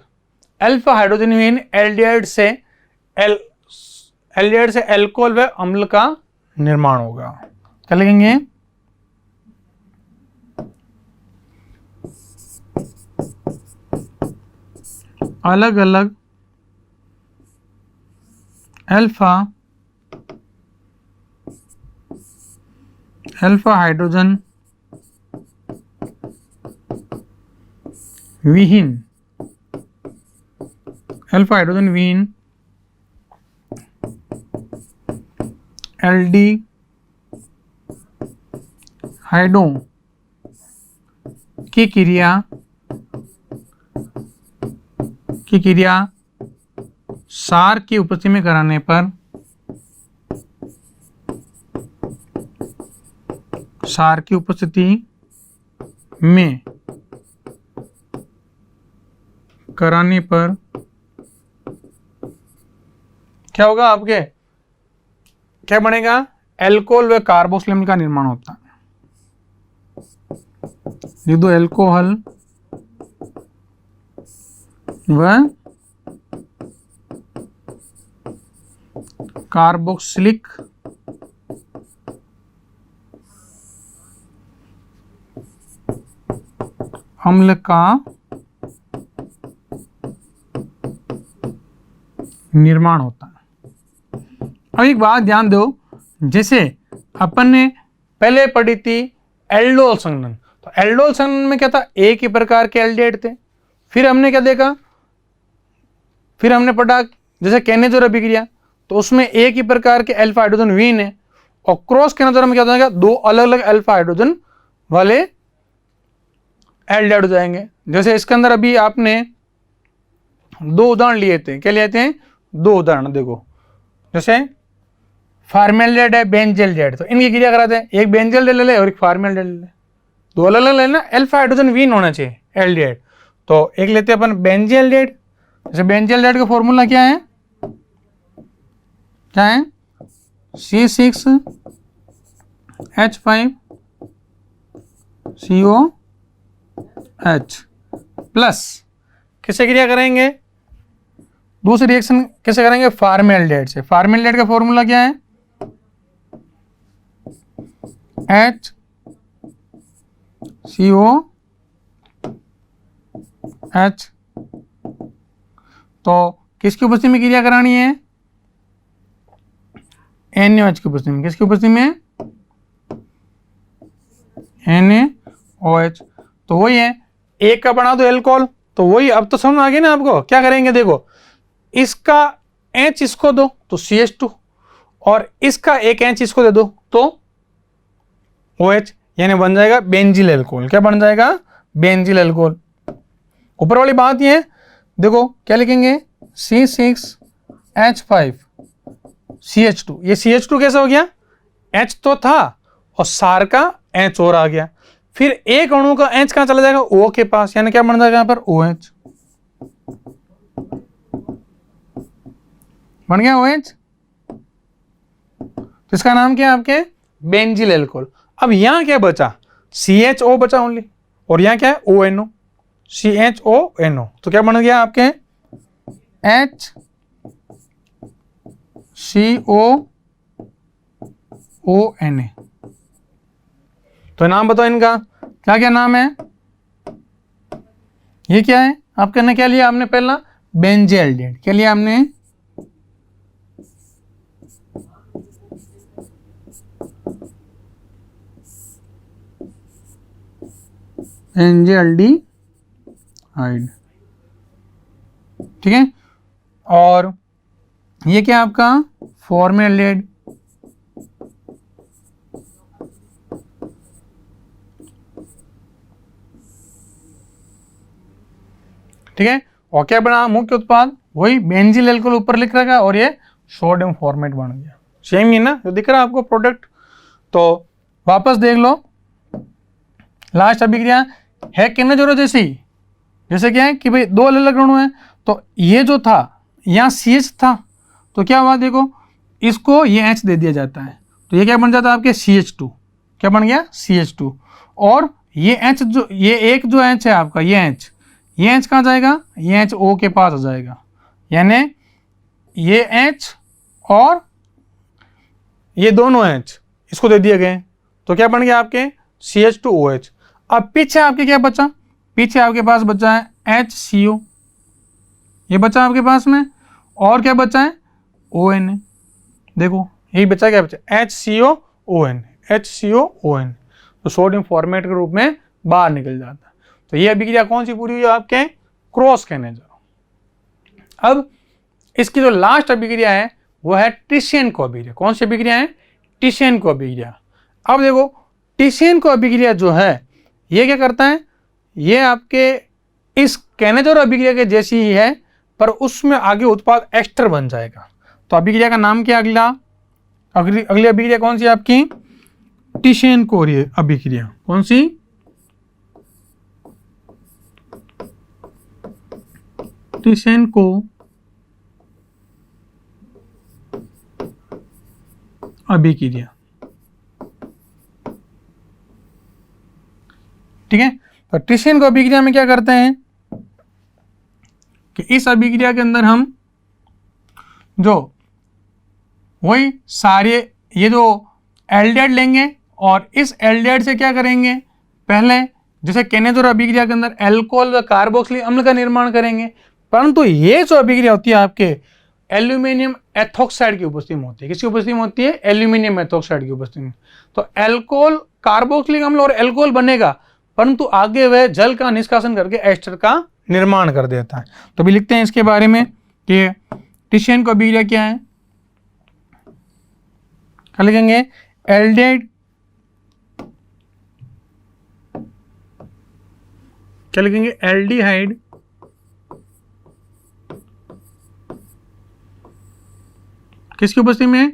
अल्फा हाइड्रोजन विहीन एल्डिहाइड से अल्कोहल व अम्ल का निर्माण होगा। क्या लिखेंगे, अलग अलग अल्फा हाइड्रोजन विहीन एल्डिहाइडों की क्रिया सार की उपस्थिति में कराने पर क्या होगा आपके, क्या बनेगा, एल्कोहल व कार्बोक्सिल अम्ल का निर्माण होता है। लिख दो, एल्कोहल व कार्बोक्सिलिक अम्ल का निर्माण होता है। अब एक बात ध्यान दो, जैसे अपन ने पहले पढ़ी थी एल्डोल संघनन, तो एल्डोल संघनन में क्या था, एक ही प्रकार के एल्डिहाइड थे। फिर हमने क्या देखा, फिर हमने पढ़ा जैसे केनेजारो अभिक्रिया, तो उसमें एक ही प्रकार के अल्फा हाइड्रोजन विहीन है, और क्रॉस केनेजारो में क्या हो जाएगा, दो अलग अलग अल्फा हाइड्रोजन वाले एल्डिहाइड हो जाएंगे। जैसे इसके अंदर अभी आपने दो उदाहरण लिए थे, क्या लिए थे, दो उदाहरण देखो, जैसे फार्मेल्डिहाइड है, बेंजील्डिहाइड, तो इनकी क्रिया कराते हैं, एक बेंजील्डिहाइड ले ले और एक फार्मेल्डिहाइड ले ले, दो अलग अलग लेना, अल्फा हाइड्रोजन विहीन होना चाहिए एल्डिहाइड। तो एक लेते हैं अपन बेंजील्डिहाइड, जैसे बेंजील्डिहाइड का फॉर्मूला क्या है, C6H5COH प्लस किससे क्रिया करेंगे, दूसरी रिएक्शन कैसे करेंगे, फार्मेल्डिहाइड से। फार्मेल्डिहाइड का फॉर्मूला क्या है, HCOH तो किसकी उपस्थिति में क्रिया करानी है? NaOH की उपस्थिति में। किसकी उपस्थिति में? NaOH। तो वही है, एक का बना दो एल्कोहल, तो वही। अब तो समझ आ गई ना आपको? क्या करेंगे देखो, इसका H इसको दो तो CH2, और इसका एक H इसको दे दो तो OH, यानी बन जाएगा बेंजील अल्कोहल। क्या बन जाएगा? बेंजील अल्कोहल। ऊपर वाली बात ये है, देखो क्या लिखेंगे? C6H5CH2। ये CH2 कैसे हो गया? H तो था और सार का H और आ गया, फिर एक अणु का H कहां चला जाएगा? O के पास, यानी क्या बन जाएगा यहां पर? OH बन गया, OH। तो इसका नाम क्या है आपके? बेंजील अल्कोहल। अब यहां क्या बचा? CHO बचा ओनली, और यहां क्या है? ONO, CHONO। तो क्या बन गया आपके? HCOONA। तो नाम बताओ इनका, क्या क्या नाम है? ये क्या है आपके? ने क्या लिया आपने? पहला बेंजील्डिहाइड। क्या लिया आपने? बेंजील्डिहाइड, ठीक है। और ये क्या आपका? फॉर्मेल्डिहाइड। ठीक है। और क्या बना मुख्य उत्पाद? वही बेंजील अल्कोहल ऊपर लिख रखा है, और ये सोडियम फॉर्मेट बन गया। सेम ही ना जो दिख रहा है आपको प्रोडक्ट। तो वापस देख लो, लास्ट अभिक्रिया है किनेजोरो जैसी। जैसे क्या है कि भाई दो अलग अलग अणु हैं, तो ये जो था यहाँ CH था, तो क्या हुआ देखो, इसको ये H दे दिया जाता है, तो ये क्या बन जाता है आपके? CH2। क्या बन गया? CH2। और ये H जो, ये एक जो H है आपका, ये H कहाँ जाएगा? ये H O के पास आ जाएगा, यानी ये H और ये दोनों H इसको दे दिए गए, तो क्या बन गया आपके? CH2OH। अब पीछे आपके क्या बचा? पीछे आपके पास बचा है HCO, ये बचा आपके पास में, और क्या बचा है? ONA। देखो यही बचा, क्या बचा? HCOON। तो सोडियम फॉर्मेट के रूप में बाहर निकल जाता है। तो ये अभिक्रिया कौन सी पूरी हुई आपके? क्रॉस किनेजोरो। अब इसकी जो लास्ट अभिक्रिया है वो है टिशियेंको अभिक्रिया। कौन सी अभिक्रिया है? टिशियेंको अभिक्रिया। अब देखो टिशियेंको अभिक्रिया जो है ये क्या करता है? ये आपके इस किनेजोरो अभिक्रिया के जैसी ही है, पर उसमें आगे उत्पाद एस्टर बन जाएगा। तो अभिक्रिया का नाम क्या? अगली अभिक्रिया कौन सी आपकी? टिशियेंको अभिक्रिया। कौन सी? टिशियेंको अभिक्रिया। ठीक है। तो टिशियेंको अभिक्रिया में क्या करते हैं कि इस अभिक्रिया के अंदर हम जो वही सारे ये जो एल्डिहाइड लेंगे, और इस एल्डिहाइड से क्या करेंगे? पहले जैसे किनेजोरो अभिक्रिया के अंदर एल्कोहल व कार्बोक्सिलिक अम्ल का निर्माण करेंगे, परंतु ये जो अभिक्रिया होती है आपके एल्यूमिनियम एथोक्साइड की उपस्थिति में होती है। किसकी उपस्थिति में होती है? एल्यूमिनियम एथोक्साइड की उपस्थिति में। तो एल्कोहल कार्बोक्सिलिक अम्ल और एल्कोहल बनेगा, परंतु आगे वह जल का निष्कासन करके एस्टर का निर्माण कर देता है। तो अभी लिखते हैं इसके बारे में कि टिशियेंको अभिक्रिया क्या है। क्या लिखेंगे? एल्डिहाइड, क्या लिखेंगे? एल्डिहाइड किसकी उपस्थिति में?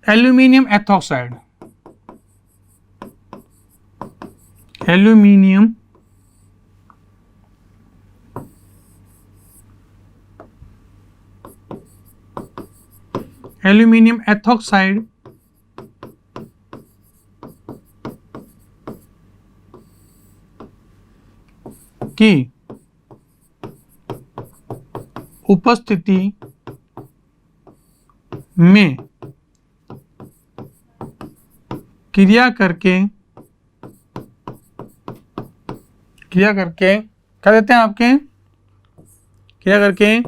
Aluminium ethoxide. एल्यूमिनियम एथोक्साइड की उपस्थिति में क्रिया करके क्या देते हैं आपके? क्रिया करके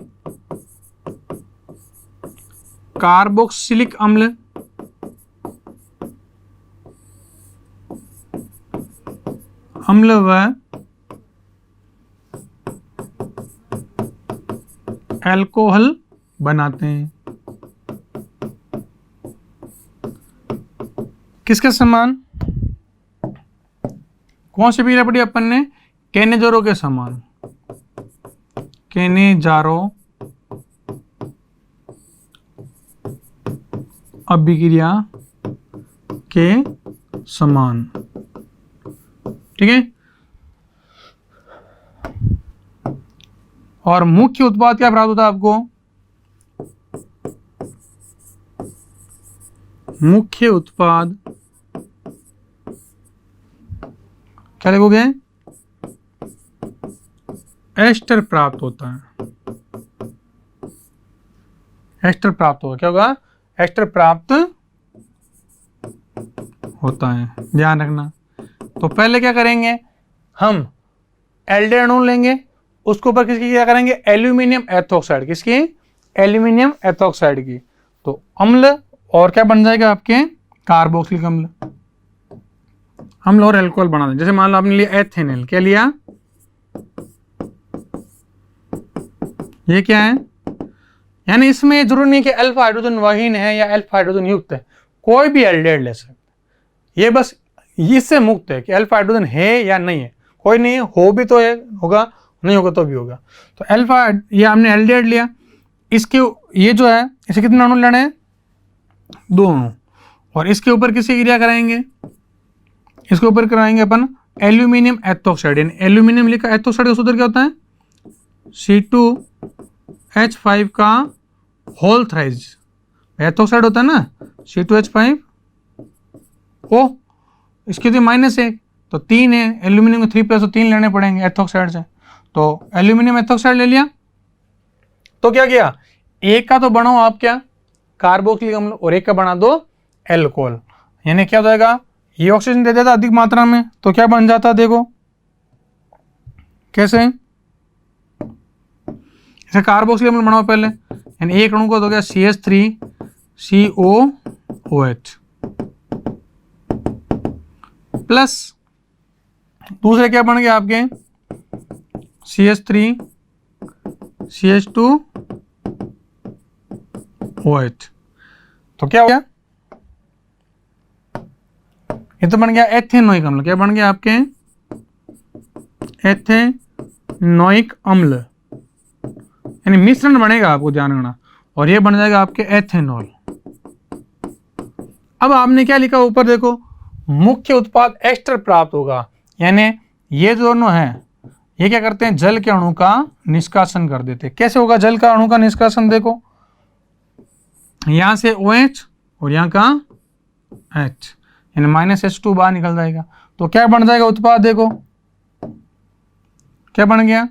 कार्बोक्सिलिक अम्ल, व अल्कोहल बनाते हैं। किसके समान? कौन सी अभिक्रिया पढ़ी अपन ने? केनेजारो के समान, केनेजारो अभिक्रिया के समान। ठीक है। और मुख्य उत्पाद क्या प्राप्त होता है आपको? मुख्य उत्पाद क्या लिखोगे? एस्टर प्राप्त होता है। एस्टर प्राप्त होगा। क्या होगा? एस्टर प्राप्त होता है, ध्यान रखना। तो पहले क्या करेंगे, हम एल्डिहाइड अणु लेंगे, उसके ऊपर किसकी क्या करेंगे? Aluminium ethoxide. किसकी? एल्यूमिनियम एथोक्साइड की। तो अम्ल और क्या बन जाएगा आपके? कार्बोक्सिलिक अम्ल। अम्ल और अल्कोहल बना दें। जैसे मान लो आपने लिया एथेनॉल, क्या लिया? ये क्या है? यानी इसमें जरूरी नहीं कि अल्फा हाइड्रोजन विहीन है या अल्फा हाइड्रोजन युक्त है, कोई भी एल्डिहाइड ले सकते हैं। ये बस इससे मुक्त है कि अल्फा हाइड्रोजन है या नहीं है, कोई नहीं है, हो भी तो है, होगा, नहीं होगा तो भी होगा। तो अल्फा, ये हमने एल्डिहाइड लिया, इसके ये जो है इसे कितने अणु लेने हैं? 2 अणु। और इसके ऊपर किसकी क्रिया कराएंगे? इसके ऊपर कराएंगे अपन एल्यूमिनियम एथोक्साइड। यानी एल्यूमिनियम लिखा, एथोक्साइड का सूत्र क्या होता है? C2H5 का होल थ्राइज। एथोक्साइड होता है ना, C2H5O, इसकी तो -1 तो 3 है, एल्यूमिनियम में 3 प्लस, तो 3 लेने पड़ेंगे एथोक्साइड से। तो एल्यूमिनियम एथोक्साइड ले लिया, तो क्या किया? एक का तो बनाओ आप क्या? कार्बोक्सिलिक अम्ल, और एक का बना दो एल्कोहल। यानी क्या हो जाएगा? ये ऑक्सीजन दे देता अधिक मात्रा में, तो क्या बन जाता? देखो कैसे? इसे कार्बोक्सिलिक अम्ल बनाओ पहले। यानी एक अणु को तो गया CH3COOH प्लस दूसरे क्या बन गया आपके? CH3CH2OH। तो क्या हो गया? ये तो बन गया एथेनोइक अम्ल। क्या बन गया आपके? एथेनोइक अम्ल। यानी मिश्रण बनेगा, आपको ध्यान रखना, और ये बन जाएगा आपके एथेनॉल। अब आपने क्या लिखा ऊपर देखो, मुख्य उत्पाद एस्टर प्राप्त होगा। यानी ये दोनों हैं, ये क्या करते हैं? जल के अणु का निष्कासन कर देते हैं। कैसे होगा जल का अणु का निष्कासन? देखो यहां से OH और यहां का H, यानी -H2 बाहर निकल जाएगा। तो क्या बन जाएगा उत्पाद? देखो क्या बन गया?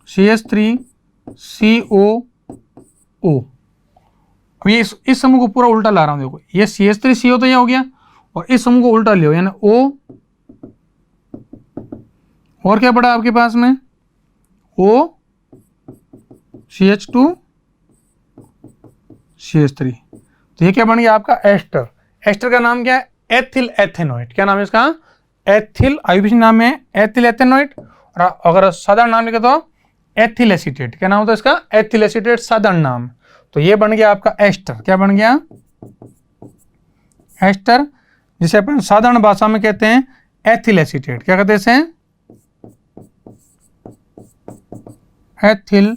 CH3COO। अब ये इस समूह को पूरा उल्टा ला रहा हूं। देखो ये CH3CO तो यह हो गया, और इस समूह को उल्टा लियो, यानी O, और क्या पड़ा आपके पास में? O CH2 CH3। तो ये क्या बन गया आपका? एस्टर। एस्टर का नाम क्या है? Ethyl ethanoate. क्या नाम है इसका? एथिल, आयुर्वेदिक नाम है एथिल एथेनोइड। और अगर साधारण नाम लिखे तो एथिल एसीटेट। क्या नाम होता है इसका? एथिल एसीटेट साधारण नाम। तो ये बन गया आपका एस्टर। क्या बन गया? एस्टर, जिसे अपन साधारण भाषा में कहते हैं एथिल एसीटेट। क्या कहते हैं इसे? Ethyl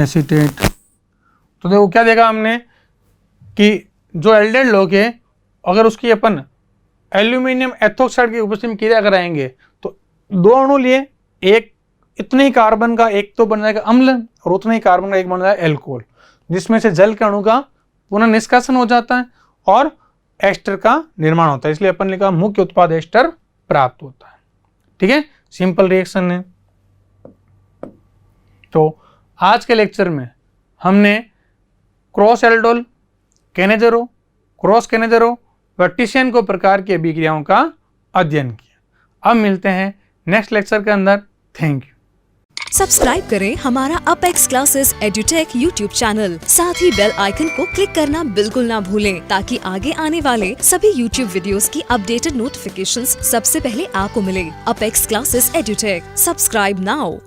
acetate. तो देखो क्या देखा हमने कि जो एल्डिहाइड लोग है, अगर उसकी अपन एल्यूमिनियम एथोक्साइड की उपस्थिति में क्रिया कराएंगे तो 2 अणु लिए, एक इतने ही कार्बन का एक तो बन जाएगा अम्ल, और उतने ही कार्बन का एक बन जाएगा एल्कोहल, जिसमें से जल के अणु का पुनः निष्कासन हो जाता है और एस्टर का निर्माण होता है। इसलिए अपन लिखा मुख्य उत्पाद एस्टर प्राप्त होता है। ठीक है, सिंपल रिएक्शन है। तो आज के लेक्चर में हमने क्रॉस एल्डोल, केनेजारो, क्रॉस केनेजारो व टिशियन प्रकार की अभिक्रियाओं का अध्ययन किया। अब मिलते हैं नेक्स्ट लेक्चर के अंदर। Thank you. सब्सक्राइब करें हमारा apex classes edutech YouTube channel. साथ ही बेल आइकन को क्लिक करना बिल्कुल ना भूलें ताकि आगे आने वाले सभी यूट्यूब वीडियोस की अपडेटेड नोटिफिकेशंस सबसे पहले आपको मिले। Apex classes edutech, subscribe now.